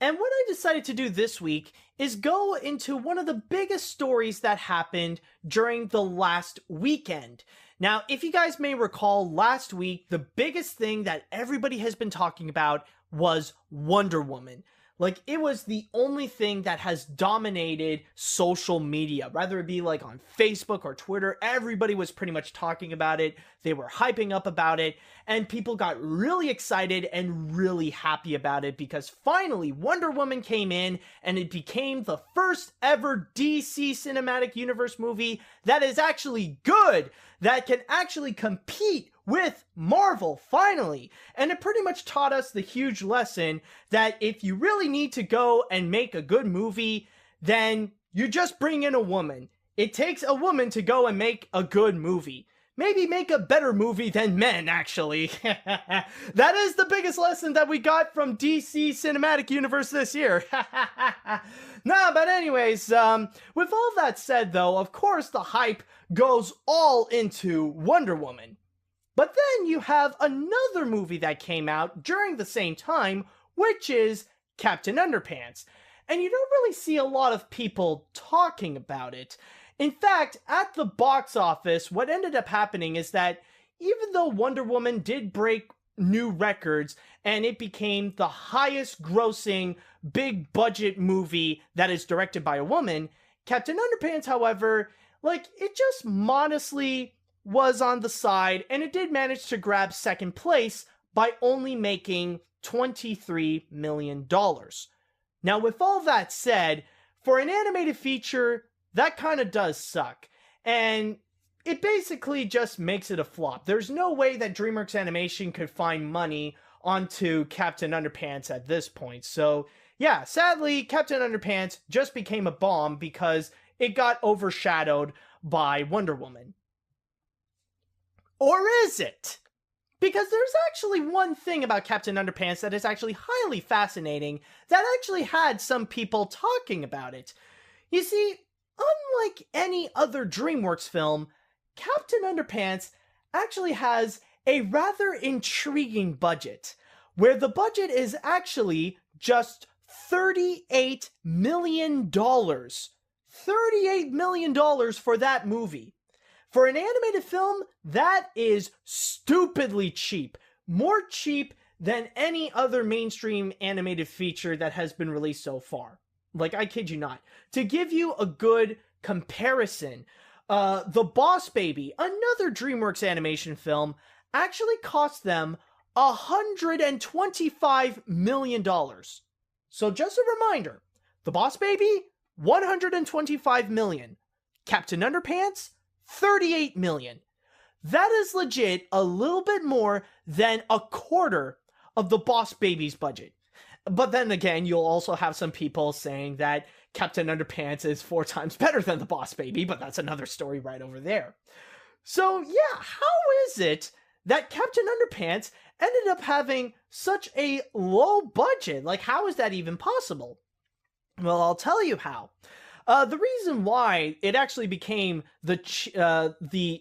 And what I decided to do this week is go into one of the biggest stories that happened during the last weekend. Now, if you guys may recall, last week, the biggest thing that everybody has been talking about was Wonder Woman. Like, it was the only thing that has dominated social media, whether it be like on Facebook or Twitter. Everybody was pretty much talking about it. They were hyping up about it, and people got really excited and really happy about it because finally Wonder Woman came in and it became the first ever DC Cinematic Universe movie that is actually good, that can actually compete with Marvel, finally. And it pretty much taught us the huge lesson that if you really need to go and make a good movie, then you just bring in a woman. It takes a woman to go and make a good movie. Maybe make a better movie than men, actually. That is the biggest lesson that we got from DC Cinematic Universe this year. No, but anyways, with all that said, though, of course the hype goes all into Wonder Woman. But then you have another movie that came out during the same time, which is Captain Underpants. And you don't really see a lot of people talking about it. In fact, at the box office, what ended up happening is that even though Wonder Woman did break new records and it became the highest grossing big budget movie that is directed by a woman, Captain Underpants, however, like, it just modestly was on the side, and it did manage to grab second place by only making $23 million. Now, with all that said, for an animated feature, that kind of does suck. And it basically just makes it a flop. There's no way that DreamWorks Animation could find money onto Captain Underpants at this point. So, yeah, sadly, Captain Underpants just became a bomb because it got overshadowed by Wonder Woman. Or is it? Because there's actually one thing about Captain Underpants that is actually highly fascinating that actually had some people talking about it. You see, unlike any other DreamWorks film, Captain Underpants actually has a rather intriguing budget, where the budget is actually just $38 million. $38 million for that movie. For an animated film, that is stupidly cheap. More cheap than any other mainstream animated feature that has been released so far. Like, I kid you not. To give you a good comparison, The Boss Baby, another DreamWorks animation film, actually cost them $125 million. So just a reminder, The Boss Baby, $125 million. Captain Underpants, $38 million. That is legit a little bit more than a quarter of The Boss Baby's budget. But then again, you'll also have some people saying that Captain Underpants is 4 times better than the Boss Baby, but that's another story right over there. So yeah, how is it that Captain Underpants ended up having such a low budget? Like, how is that even possible? Well, I'll tell you how. The reason why it actually became the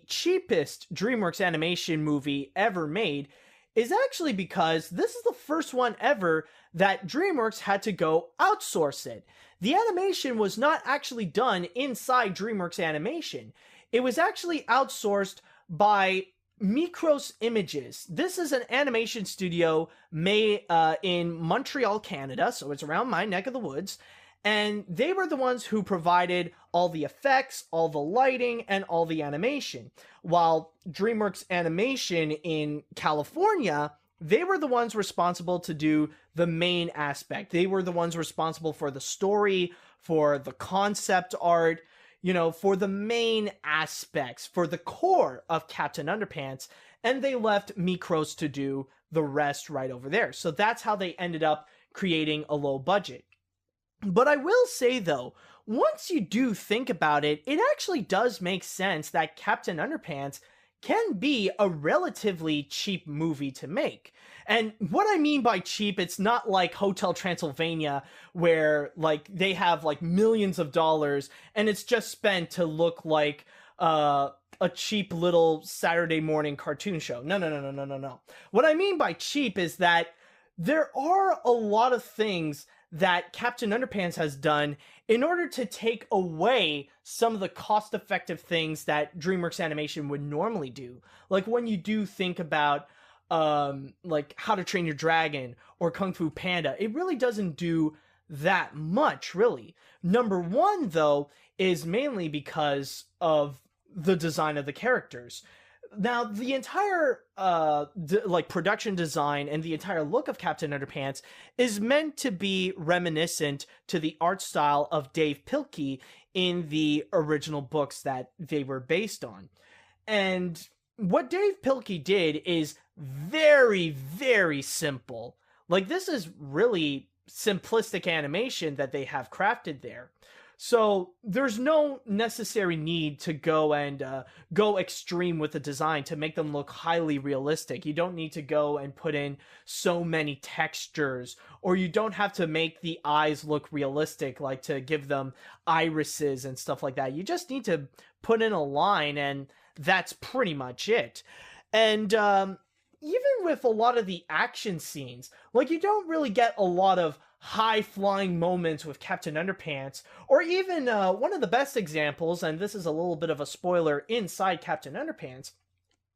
cheapest DreamWorks animation movie ever made is actually because this is the first one ever that DreamWorks had to go outsource it. The animation was not actually done inside DreamWorks Animation. It was actually outsourced by Micros Images. This is an animation studio made in Montreal, Canada, so it's around my neck of the woods. And they were the ones who provided all the effects, all the lighting, and all the animation. While DreamWorks Animation in California, they were the ones responsible to do the main aspect. They were the ones responsible for the story, for the concept art, for the main aspects, for the core of Captain Underpants. And they left Micros to do the rest right over there. So that's how they ended up creating a low budget. But I will say, though, once you do think about it, it actually does make sense that Captain Underpants can be a relatively cheap movie to make. And what I mean by cheap, it's not like Hotel Transylvania, where, like, they have, like, millions of dollars, and it's just spent to look like a cheap little Saturday morning cartoon show. No. What I mean by cheap is that there are a lot of things that Captain Underpants has done in order to take away some of the cost-effective things that DreamWorks Animation would normally do. Like when you do think about like How to Train Your Dragon or Kung Fu Panda, it really doesn't do that much, really. Number one, though, is mainly because of the design of the characters. Now, the entire production design and the entire look of Captain Underpants is meant to be reminiscent to the art style of Dave Pilkey in the original books that they were based on. And what Dave Pilkey did is very, very simple. Like, this is really simplistic animation that they have crafted there. So there's no necessary need to go and go extreme with the design to make them look highly realistic. You don't need to go and put in so many textures, or you don't have to make the eyes look realistic, like to give them irises and stuff like that. You just need to put in a line, and that's pretty much it. And even with a lot of the action scenes, like, you don't really get a lot of high-flying moments with Captain Underpants, or even one of the best examples, and this is a little bit of a spoiler inside Captain Underpants,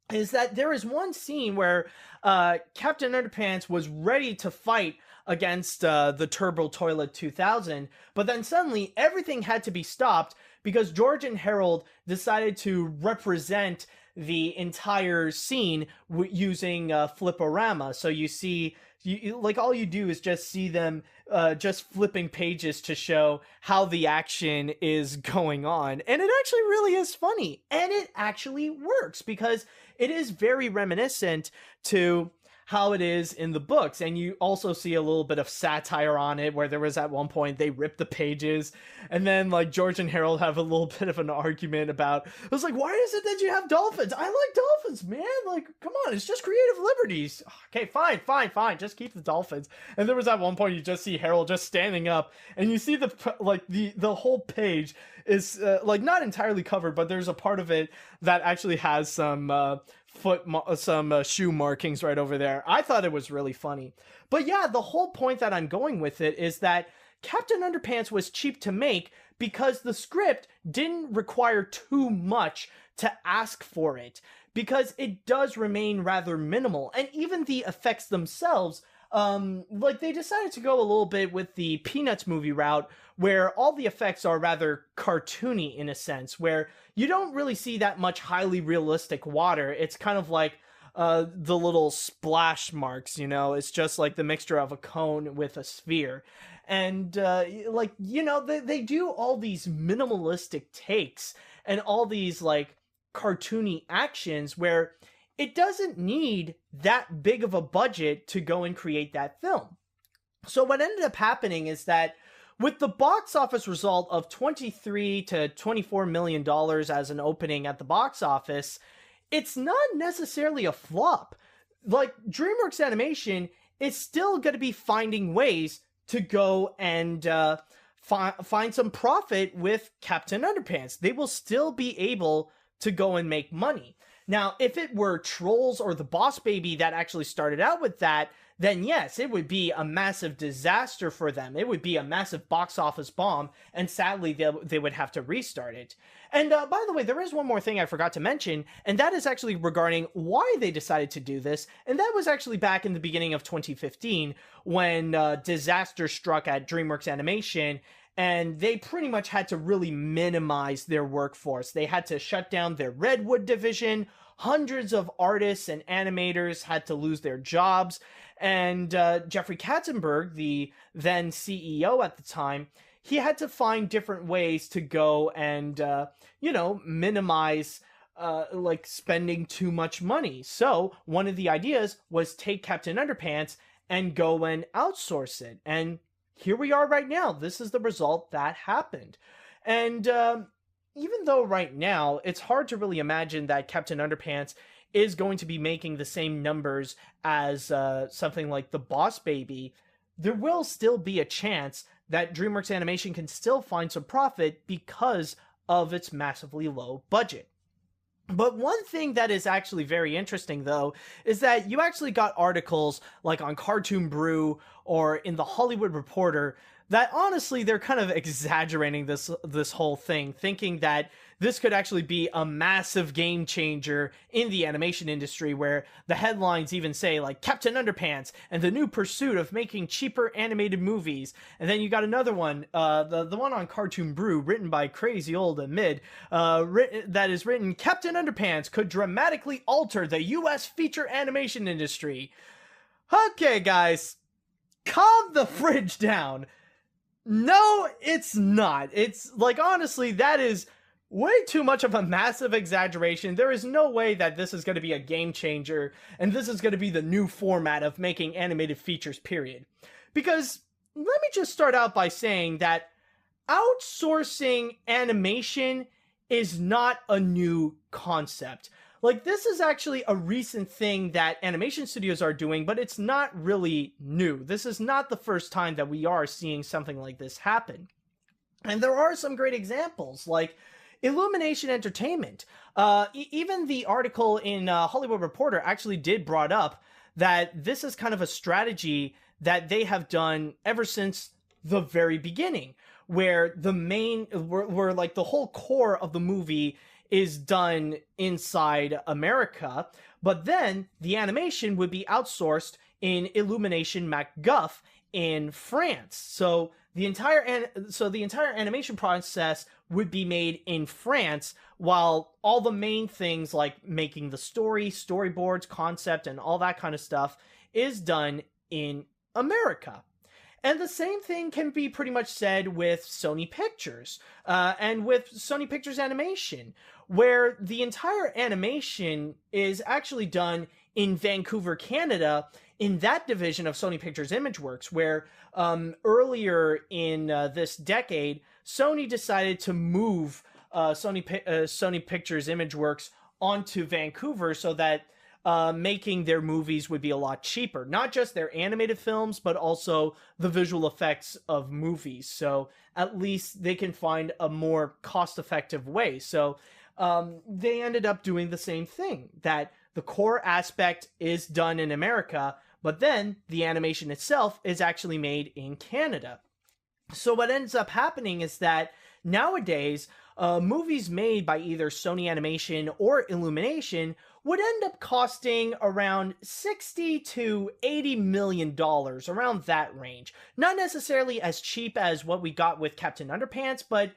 is that there is one scene where Captain Underpants was ready to fight against the Turbo Toilet 2000, but then suddenly everything had to be stopped because George and Harold decided to represent the entire scene using Fliporama. So you see, like, all you do is just see them just flipping pages to show how the action is going on. And it actually really is funny. And it actually works because it is very reminiscent to how it is in the books. And you also see a little bit of satire on it, where there was at one point they ripped the pages, and then like George and Harold have a little bit of an argument about, it was like, why is it that you have dolphins? I like dolphins, man. Like, come on, it's just creative liberties. Okay, fine. Just keep the dolphins. And there was at one point you just see Harold just standing up, and you see the whole page is like not entirely covered, but there's a part of it that actually has some shoe markings right over there. I thought it was really funny. But yeah, the whole point that I'm going with it is that Captain Underpants was cheap to make because the script didn't require too much to ask for it, because it does remain rather minimal. And even the effects themselves, like, they decided to go a little bit with the Peanuts movie route, where all the effects are rather cartoony in a sense, where you don't really see that much highly realistic water. It's kind of like the little splash marks, it's just like the mixture of a cone with a sphere. And they do all these minimalistic takes and all these like cartoony actions where it doesn't need that big of a budget to go and create that film. So what ended up happening is that with the box office result of 23 to 24 million dollars as an opening at the box office, it's not necessarily a flop. Like DreamWorks Animation is still going to be finding ways to go and find some profit with Captain Underpants. They will still be able to go and make money. Now, if it were Trolls or The Boss Baby that actually started out with that, then yes, it would be a massive disaster for them. It would be a massive box office bomb, and sadly, they would have to restart it. And by the way, there is one more thing I forgot to mention, and that is actually regarding why they decided to do this, and that was actually back in the beginning of 2015 when disaster struck at DreamWorks Animation, and they pretty much had to really minimize their workforce. They had to shut down their Redwood division. Hundreds of artists and animators had to lose their jobs. And Jeffrey Katzenberg, the then CEO at the time, he had to find different ways to go and, minimize like spending too much money. So one of the ideas was take Captain Underpants and go and outsource it. And here we are right now. This is the result that happened. And even though right now it's hard to really imagine that Captain Underpants is going to be making the same numbers as something like The Boss Baby, there will still be a chance that DreamWorks Animation can still find some profit because of its massively low budget. But one thing that is actually very interesting, though, is that you actually got articles like on Cartoon Brew or in the Hollywood Reporter that honestly they're kind of exaggerating this whole thing, thinking that this could actually be a massive game changer in the animation industry, where the headlines even say like Captain Underpants and the new pursuit of making cheaper animated movies. And then you got another one, the one on Cartoon Brew, written by Crazy Old and Mid, that is written, Captain Underpants could dramatically alter the US feature animation industry. Okay, guys, calm the fridge down. No, it's not. It's like, honestly, that is way too much of a massive exaggeration. There is no way that this is going to be a game changer and this is going to be the new format of making animated features, period. Because let me just start out by saying that outsourcing animation is not a new concept. Like, this is actually a recent thing that animation studios are doing, but it's not really new. This is not the first time that we are seeing something like this happen. And there are some great examples, like Illumination Entertainment. Even the article in Hollywood Reporter actually did brought up that this is kind of a strategy that they have done ever since the very beginning, where where like the whole core of the movie is done inside America, but then the animation would be outsourced in Illumination MacGuff in France. So the entire animation process would be made in France, while all the main things like making the story, storyboards, concept, and all that kind of stuff is done in America. And the same thing can be pretty much said with Sony Pictures, and with Sony Pictures Animation, where the entire animation is actually done in Vancouver, Canada, in that division of Sony Pictures Imageworks, where earlier in this decade, Sony decided to move Sony Pictures Imageworks onto Vancouver so that making their movies would be a lot cheaper. Not just their animated films, but also the visual effects of movies. So at least they can find a more cost-effective way. So they ended up doing the same thing, that the core aspect is done in America, but then the animation itself is actually made in Canada. So what ends up happening is that nowadays, movies made by either Sony Animation or Illumination would end up costing around $60 to $80 million, around that range. Not necessarily as cheap as what we got with Captain Underpants, but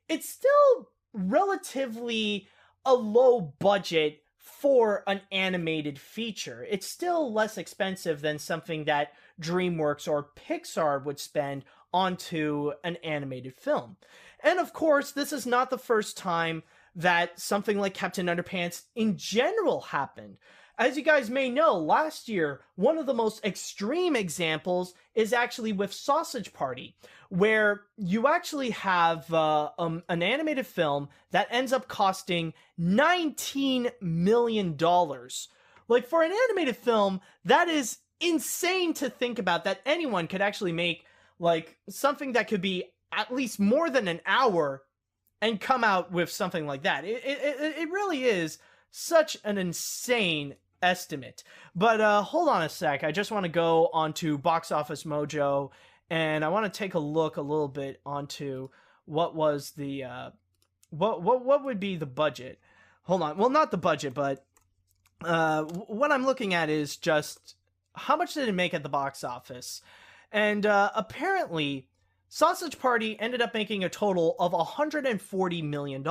it's still relatively a low budget for an animated feature. It's still less expensive than something that DreamWorks or Pixar would spend onto an animated film. And of course, this is not the first time that something like Captain Underpants in general happened. as you guys may know, last year, one of the most extreme examples is actually with Sausage Party, where you actually have an animated film that ends up costing $19 million. Like, for an animated film, that is insane to think about, that anyone could actually make, like, something that could be at least more than an hour and come out with something like that. It really is such an insane estimate. But hold on a sec. I just want to go onto Box Office Mojo, and I want to take a look a little bit onto what was the what would be the budget. Hold on. Well, not the budget, but what I'm looking at is just how much did it make at the box office. And apparently Sausage Party ended up making a total of $140 million.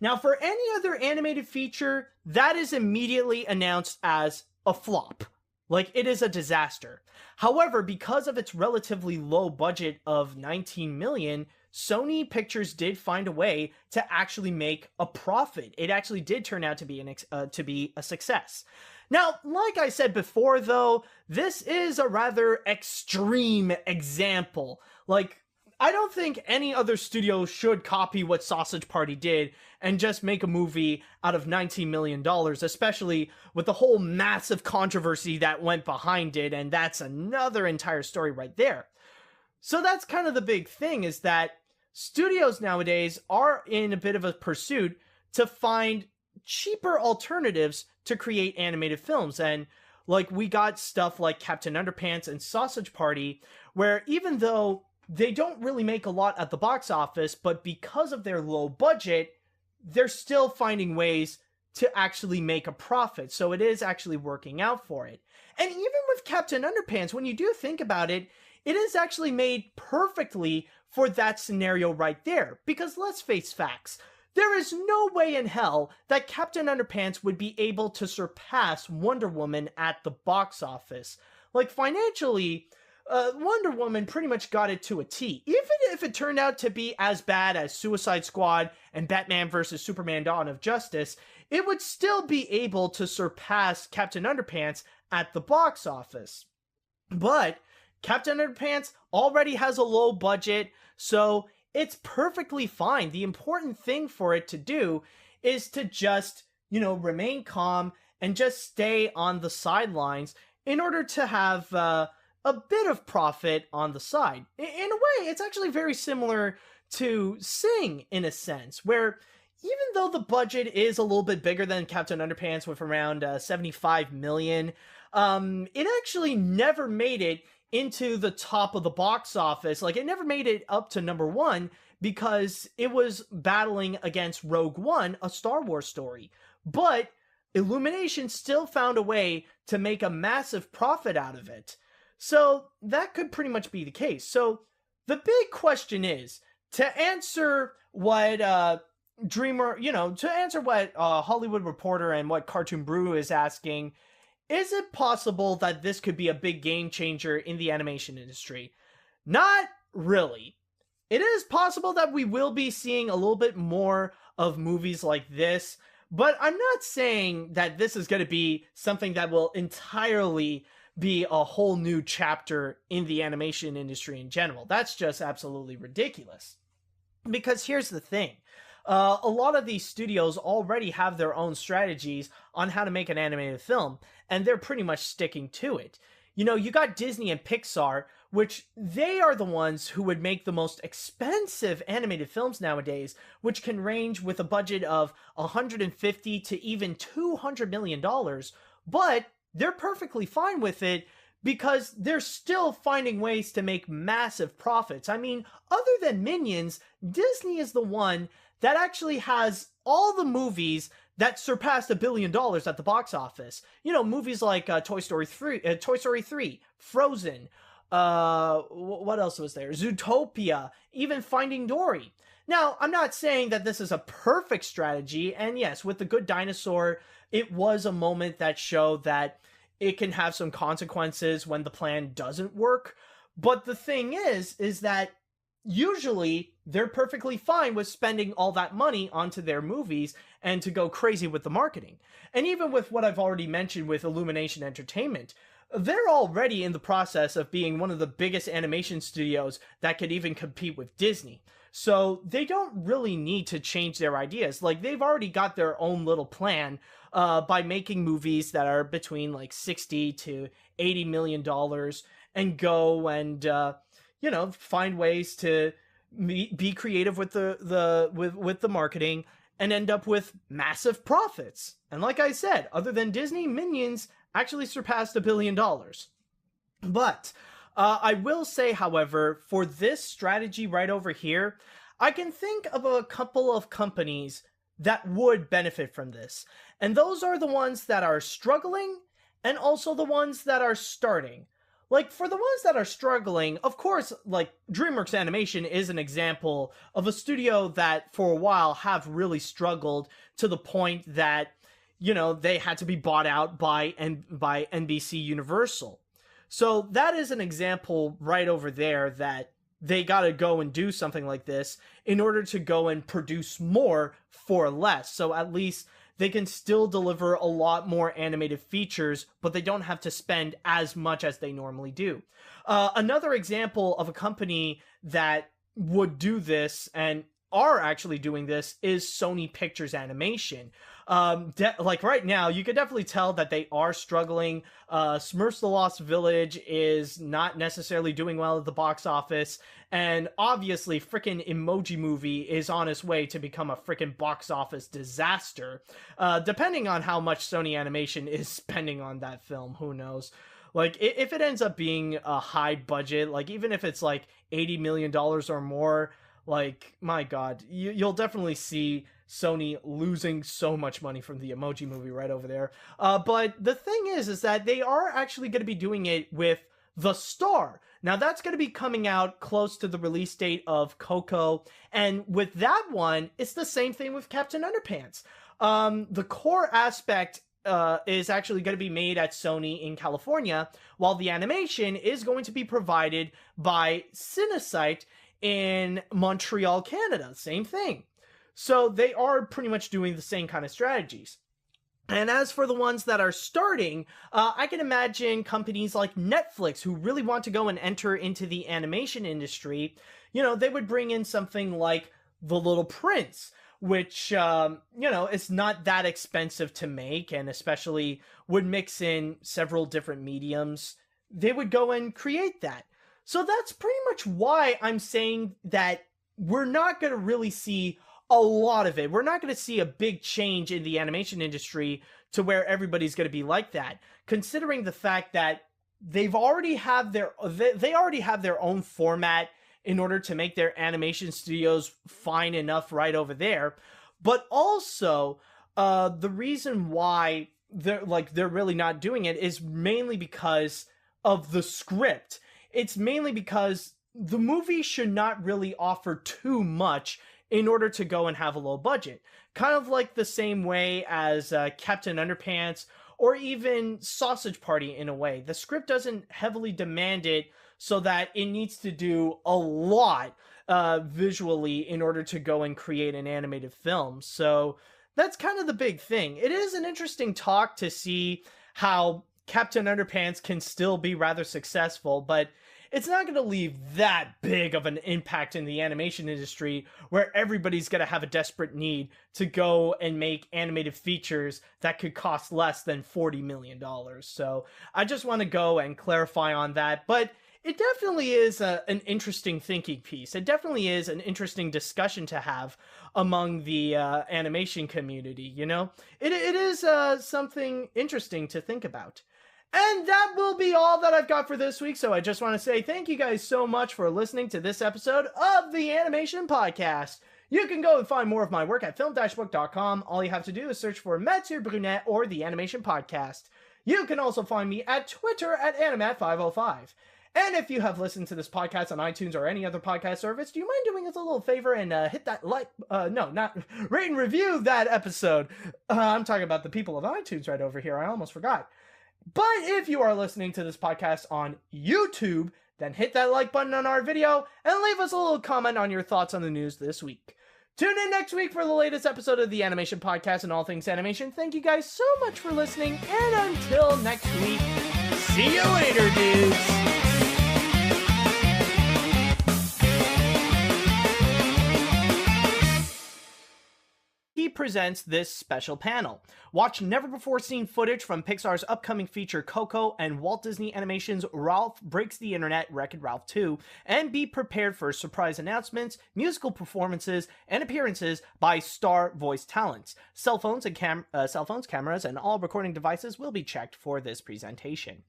Now, for any other animated feature, that is immediately announced as a flop. Like, it is a disaster. However, because of its relatively low budget of $19 million, Sony Pictures did find a way to actually make a profit. It actually did turn out to be a success. Now, like I said before, though, this is a rather extreme example. Like, I don't think any other studio should copy what Sausage Party did and just make a movie out of $19 million, especially with the whole massive controversy that went behind it, and that's another entire story right there. So that's kind of the big thing, is that studios nowadays are in a bit of a pursuit to find cheaper alternatives to create animated films. And like, we got stuff like Captain Underpants and Sausage Party, where even though they don't really make a lot at the box office, but because of their low budget, they're still finding ways to actually make a profit. So it is actually working out for it. And even with Captain Underpants, when you do think about it, it is actually made perfectly for that scenario right there. Because let's face facts, there is no way in hell that Captain Underpants would be able to surpass Wonder Woman at the box office. Like, financially, Wonder Woman pretty much got it to a T. Even if it turned out to be as bad as Suicide Squad and Batman vs. Superman Dawn of Justice, it would still be able to surpass Captain Underpants at the box office. But Captain Underpants already has a low budget, so it's perfectly fine. The important thing for it to do is to just, remain calm and just stay on the sidelines in order to have a bit of profit on the side. In a way, it's actually very similar to Sing, in a sense, where even though the budget is a little bit bigger than Captain Underpants with around $75 million, it actually never made it into the top of the box office. Like, it never made it up to number one because it was battling against Rogue One, a Star Wars story. But Illumination still found a way to make a massive profit out of it. So that could pretty much be the case. So the big question is, to answer what Hollywood Reporter and what Cartoon Brew is asking, is it possible that this could be a big game changer in the animation industry? Not really. It is possible that we will be seeing a little bit more of movies like this, but I'm not saying that this is going to be something that will entirely be a whole new chapter in the animation industry in general. That's just absolutely ridiculous. Because here's the thing. A lot of these studios already have their own strategies on how to make an animated film, and they're pretty much sticking to it. You got Disney and Pixar, which they are the ones who would make the most expensive animated films nowadays, which can range with a budget of $150 to even $200 million, but they're perfectly fine with it because they're still finding ways to make massive profits. I mean, other than Minions, Disney is the one that actually has all the movies that surpassed $1 billion at the box office. Movies like Toy Story 3, Frozen, what else was there? Zootopia, even Finding Dory. Now, I'm not saying that this is a perfect strategy, and yes, with The Good Dinosaur, it was a moment that showed that it can have some consequences when the plan doesn't work. But the thing is that usually they're perfectly fine with spending all that money onto their movies and to go crazy with the marketing. And even with what I've already mentioned with Illumination Entertainment, they're already in the process of being one of the biggest animation studios that could even compete with Disney. So they don't really need to change their ideas. Like, they've already got their own little plan by making movies that are between like 60 to 80 million dollars and go and find ways to be creative with the marketing and end up with massive profits. And like I said, other than Disney, Minions actually surpassed $1 billion. But I will say, however, for this strategy right over here, I can think of a couple of companies that would benefit from this. And those are the ones that are struggling and also the ones that are starting. Like, for the ones that are struggling, of course, like, DreamWorks Animation is an example of a studio that for a while have really struggled to the point that, they had to be bought out by NBC Universal. So that is an example right over there that they got to go and do something like this in order to go and produce more for less. So at least they can still deliver a lot more animated features, but they don't have to spend as much as they normally do. Another example of a company that would do this and are actually doing this is Sony Pictures Animation. Like right now, you can definitely tell that they are struggling. Smurfs the Lost Village is not necessarily doing well at the box office. And obviously, frickin' Emoji Movie is on its way to become a frickin' box office disaster. Depending on how much Sony Animation is spending on that film, who knows? Like, if it ends up being a high budget, like even if it's like $80 million or more, like, my God, you'll definitely see Sony losing so much money from the Emoji Movie right over there. But the thing is that they are actually going to be doing it with The Star. Now, that's going to be coming out close to the release date of Coco. And with that one, it's the same thing with Captain Underpants. The core aspect is actually going to be made at Sony in California, while the animation is going to be provided by Cinesite in Montreal, Canada. Same thing. So they are pretty much doing the same kind of strategies. And as for the ones that are starting, I can imagine companies like Netflix who really want to go and enter into the animation industry. They would bring in something like The Little Prince, which, is not that expensive to make and especially would mix in several different mediums. They would go and create that. So that's pretty much why I'm saying that we're not going to really see a lot of it. We're not going to see a big change in the animation industry to where everybody's going to be like that, considering the fact that they already have their own format in order to make their animation studios fine enough right over there. But also, the reason why they're really not doing it is mainly because of the script. It's mainly because the movie should not really offer too much in order to go and have a low budget. Kind of like the same way as Captain Underpants or even Sausage Party in a way. The script doesn't heavily demand it so that it needs to do a lot visually in order to go and create an animated film. So that's kind of the big thing. It is an interesting talk to see how Captain Underpants can still be rather successful, but it's not going to leave that big of an impact in the animation industry where everybody's going to have a desperate need to go and make animated features that could cost less than $40 million. So I just want to go and clarify on that. But it definitely is an interesting thinking piece. It definitely is an interesting discussion to have among the animation community, It is something interesting to think about. And that will be all that I've got for this week, so I just want to say thank you guys so much for listening to this episode of the Animation Podcast. You can go and find more of my work at film-book.com. All you have to do is search for Mathieu Brunet or the Animation Podcast. You can also find me at Twitter at Animat505. And if you have listened to this podcast on iTunes or any other podcast service, do you mind doing us a little favor and hit that rate and review that episode? I'm talking about the people of iTunes right over here. I almost forgot. But if you are listening to this podcast on YouTube, then hit that like button on our video and leave us a little comment on your thoughts on the news this week. Tune in next week for the latest episode of the Animation Podcast and all things animation. Thank you guys so much for listening, and until next week, see you later, dudes! He presents this special panel. Watch never-before-seen footage from Pixar's upcoming feature Coco and Walt Disney Animation's Ralph Breaks the Internet, Wreck-It Ralph 2, and be prepared for surprise announcements, musical performances, and appearances by star voice talents. Cell phones, cameras, and all recording devices will be checked for this presentation.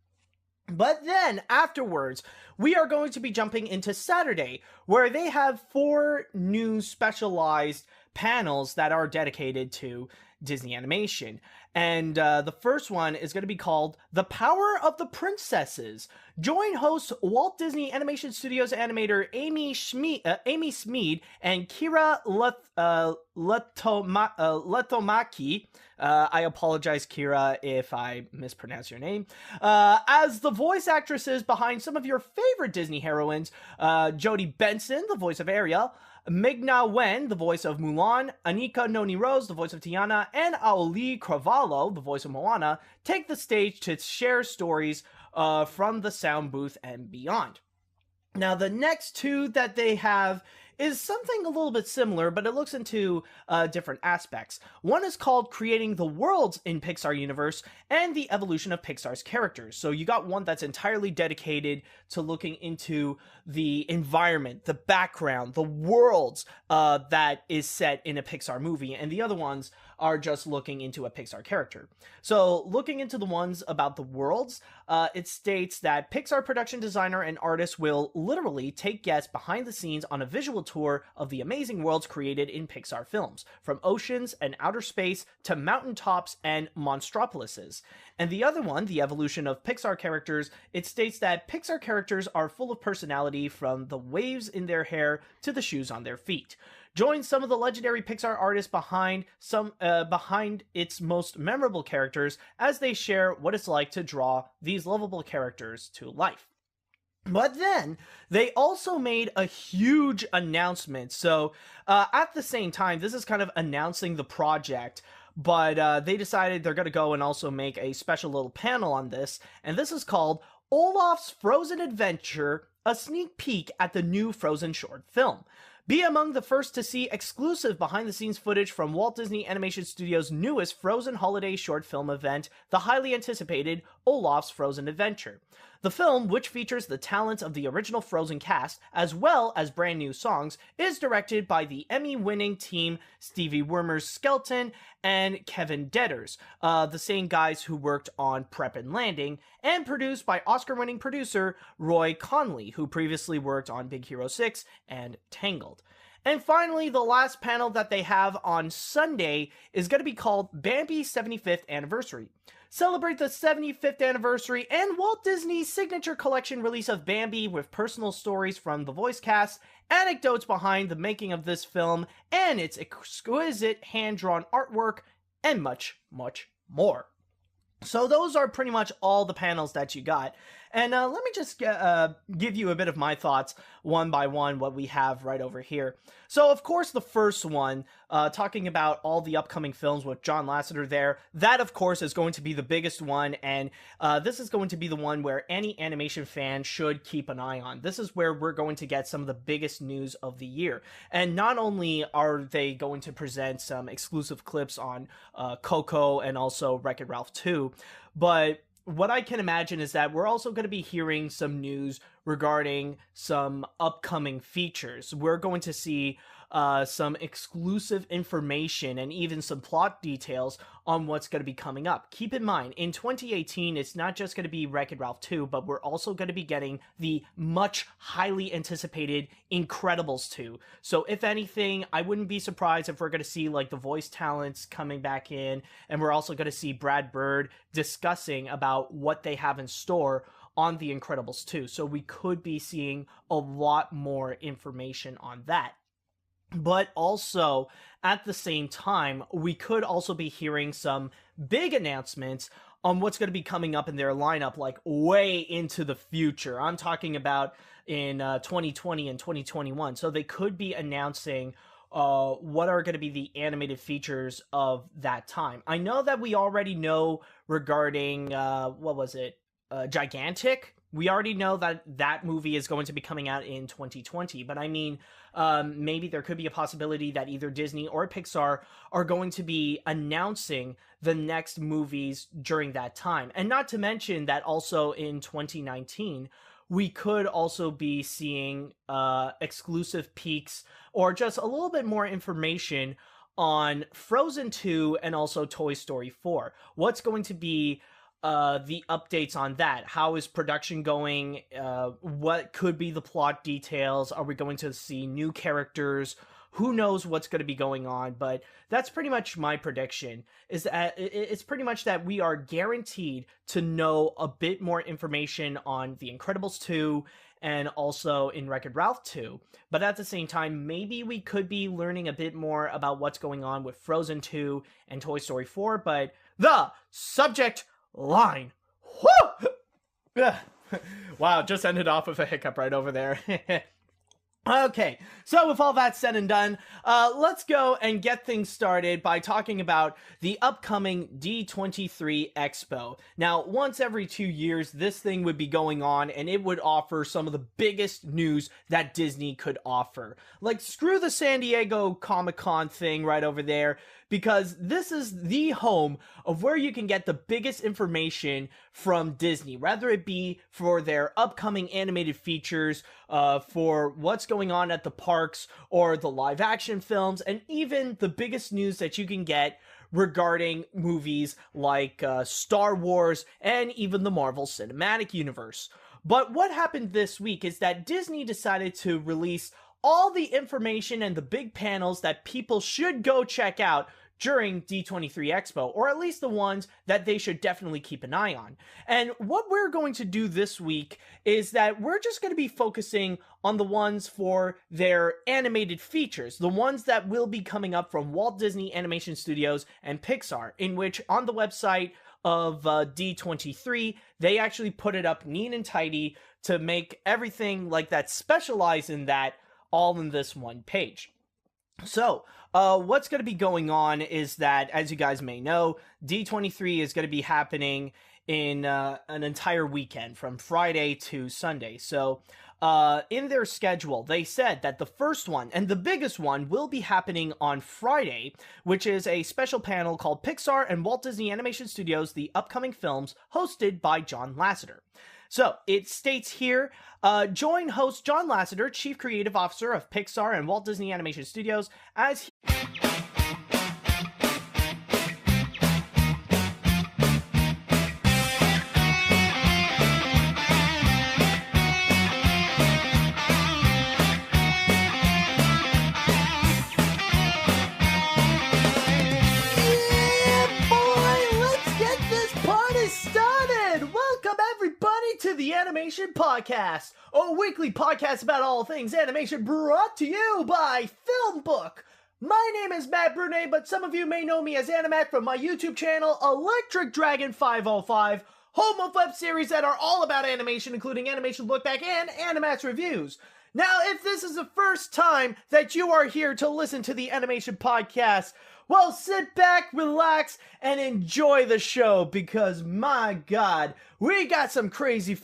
But then, afterwards, we are going to be jumping into Saturday, where they have 4 new specialized panels that are dedicated to Disney animation. And the first one is going to be called The Power of the Princesses. Join hosts Walt Disney Animation Studios animator Amy Smead and Kira Letomaki. I apologize, Kira, if I mispronounce your name. As the voice actresses behind some of your favorite Disney heroines, Jodie Benson, the voice of Ariel, Ming-Na Wen, the voice of Mulan, Anika Noni Rose, the voice of Tiana, and Aoli Cravalho, the voice of Moana, take the stage to share stories from the sound booth and beyond. Now, the next 2 that they have is something a little bit similar, but it looks into different aspects. One is called Creating the Worlds in Pixar Universe and the Evolution of Pixar's Characters. So you got one that's entirely dedicated to looking into the environment, the background, the worlds that is set in a Pixar movie, and the other ones are just looking into a Pixar character. So looking into the ones about the worlds, it states that Pixar production designer and artist will literally take guests behind the scenes on a visual tour of the amazing worlds created in Pixar films, from oceans and outer space to mountaintops and monstropolises. And the other one, the evolution of Pixar characters, it states that Pixar characters are full of personality, from the waves in their hair to the shoes on their feet. Join some of the legendary Pixar artists behind its most memorable characters as they share what it's like to draw these lovable characters to life. But then, they also made a huge announcement. So, at the same time, this is kind of announcing the project, but they decided they're going to go and also make a special little panel on this, and this is called Olaf's Frozen Adventure, a sneak peek at the new Frozen short film. Be among the first to see exclusive behind-the-scenes footage from Walt Disney Animation Studios' newest Frozen holiday short film event, the highly anticipated Olaf's Frozen Adventure. The film, which features the talents of the original Frozen cast, as well as brand new songs, is directed by the Emmy-winning team Stevie Wimmer's Skelton and Kevin Dedders, the same guys who worked on Prep and Landing, and produced by Oscar-winning producer Roy Conley, who previously worked on Big Hero 6 and Tangled. And finally, the last panel that they have on Sunday is going to be called Bambi's 75th Anniversary. Celebrate the 75th anniversary and Walt Disney's signature collection release of Bambi with personal stories from the voice cast, anecdotes behind the making of this film, and its exquisite hand-drawn artwork, and much, much more. So those are pretty much all the panels that you got. And let me just give you a bit of my thoughts one by one, what we have right over here. So, of course, the first one, talking about all the upcoming films with John Lasseter there, that, of course, is going to be the biggest one, and this is going to be the one where any animation fan should keep an eye on. This is where we're going to get some of the biggest news of the year. And not only are they going to present some exclusive clips on Coco and also Wreck-It Ralph 2, but what I can imagine is that we're also going to be hearing some news regarding some upcoming features. We're going to see some exclusive information and even some plot details on what's going to be coming up. Keep in mind, in 2018, it's not just going to be Wreck-It Ralph 2, but we're also going to be getting the much highly anticipated Incredibles 2. So if anything, I wouldn't be surprised if we're going to see like the voice talents coming back in, and we're also going to see Brad Bird discussing about what they have in store on The Incredibles 2. So we could be seeing a lot more information on that. But also, at the same time, we could also be hearing some big announcements on what's going to be coming up in their lineup, like way into the future. I'm talking about in 2020 and 2021. So they could be announcing what are going to be the animated features of that time. I know that we already know regarding, what was it? Gigantic. We already know that that movie is going to be coming out in 2020, but I mean, maybe there could be a possibility that either Disney or Pixar are going to be announcing the next movies during that time. And not to mention that also in 2019, we could also be seeing exclusive peeks or just a little bit more information on Frozen 2 and also Toy Story 4. What's going to be the updates on that? How is production going? What could be the plot details? Are we going to see new characters? Who knows what's going to be going on? But that's pretty much my prediction. Is that it's pretty much that we are guaranteed to know a bit more information on The Incredibles 2 and also in Wreck-It Ralph 2. But at the same time, maybe we could be learning a bit more about what's going on with Frozen 2 and Toy Story 4. But the subject line. Woo! Wow, just ended off with a hiccup right over there. Okay, so with all that said and done, let's go and get things started by talking about the upcoming D23 Expo. Now, once every 2 years, this thing would be going on, and it would offer some of the biggest news that Disney could offer. Like, screw the San Diego Comic-Con thing right over there, because this is the home of where you can get the biggest information from Disney, whether it be for their upcoming animated features, for what's going on at the parks, or the live action films, and even the biggest news that you can get regarding movies like Star Wars and even the Marvel Cinematic Universe. But what happened this week is that Disney decided to release all the information and the big panels that people should go check out during D23 Expo, or at least the ones that they should definitely keep an eye on. And what we're going to do this week is that we're just going to be focusing on the ones for their animated features, the ones that will be coming up from Walt Disney Animation Studios and Pixar, in which on the website of D23, they actually put it up neat and tidy to make everything like that specialize in that all in this one page. So, what's going to be going on is that, as you guys may know, D23 is going to be happening in an entire weekend from Friday to Sunday. So, in their schedule, they said that the first one and the biggest one will be happening on Friday, which is a special panel called Pixar and Walt Disney Animation Studios, The Upcoming Films, hosted by John Lasseter. So, it states here, join host John Lasseter, Chief Creative Officer of Pixar and Walt Disney Animation Studios, as he... to the Animation Podcast, a weekly podcast about all things animation brought to you by Film Book. My name is Matt Brunet, but some of you may know me as Animat from my YouTube channel, Electric Dragon 505, home of web series that are all about animation, including Animation Look Back and Animat's Reviews. Now, if this is the first time that you are here to listen to the Animation Podcast, well, sit back, relax, and enjoy the show, because my God, we got some crazy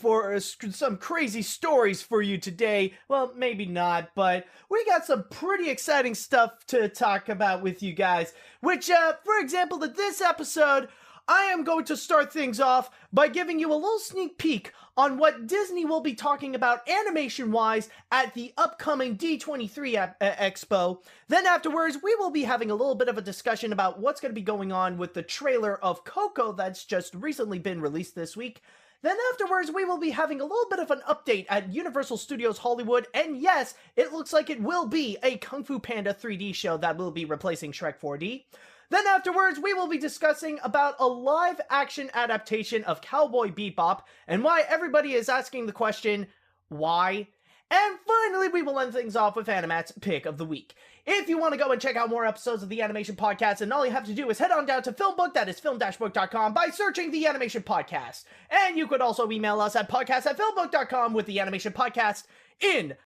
stories for you today. Well, maybe not, but we got some pretty exciting stuff to talk about with you guys, which, for example, in this episode, I am going to start things off by giving you a little sneak peek on what Disney will be talking about animation-wise at the upcoming D23 Expo. Then afterwards, we will be having a little bit of a discussion about what's going to be going on with the trailer of Coco that's just recently been released this week. Then afterwards, we will be having a little bit of an update at Universal Studios Hollywood, and yes, it looks like it will be a Kung Fu Panda 3D show that will be replacing Shrek 4D. Then afterwards, we will be discussing about a live-action adaptation of Cowboy Bebop, and why everybody is asking the question, why? And finally, we will end things off with Animat's Pick of the Week. If you want to go and check out more episodes of the Animation Podcast, then all you have to do is head on down to Filmbook, that is film-book.com, by searching the Animation Podcast. And you could also email us at podcast@filmbook.com with the Animation Podcast in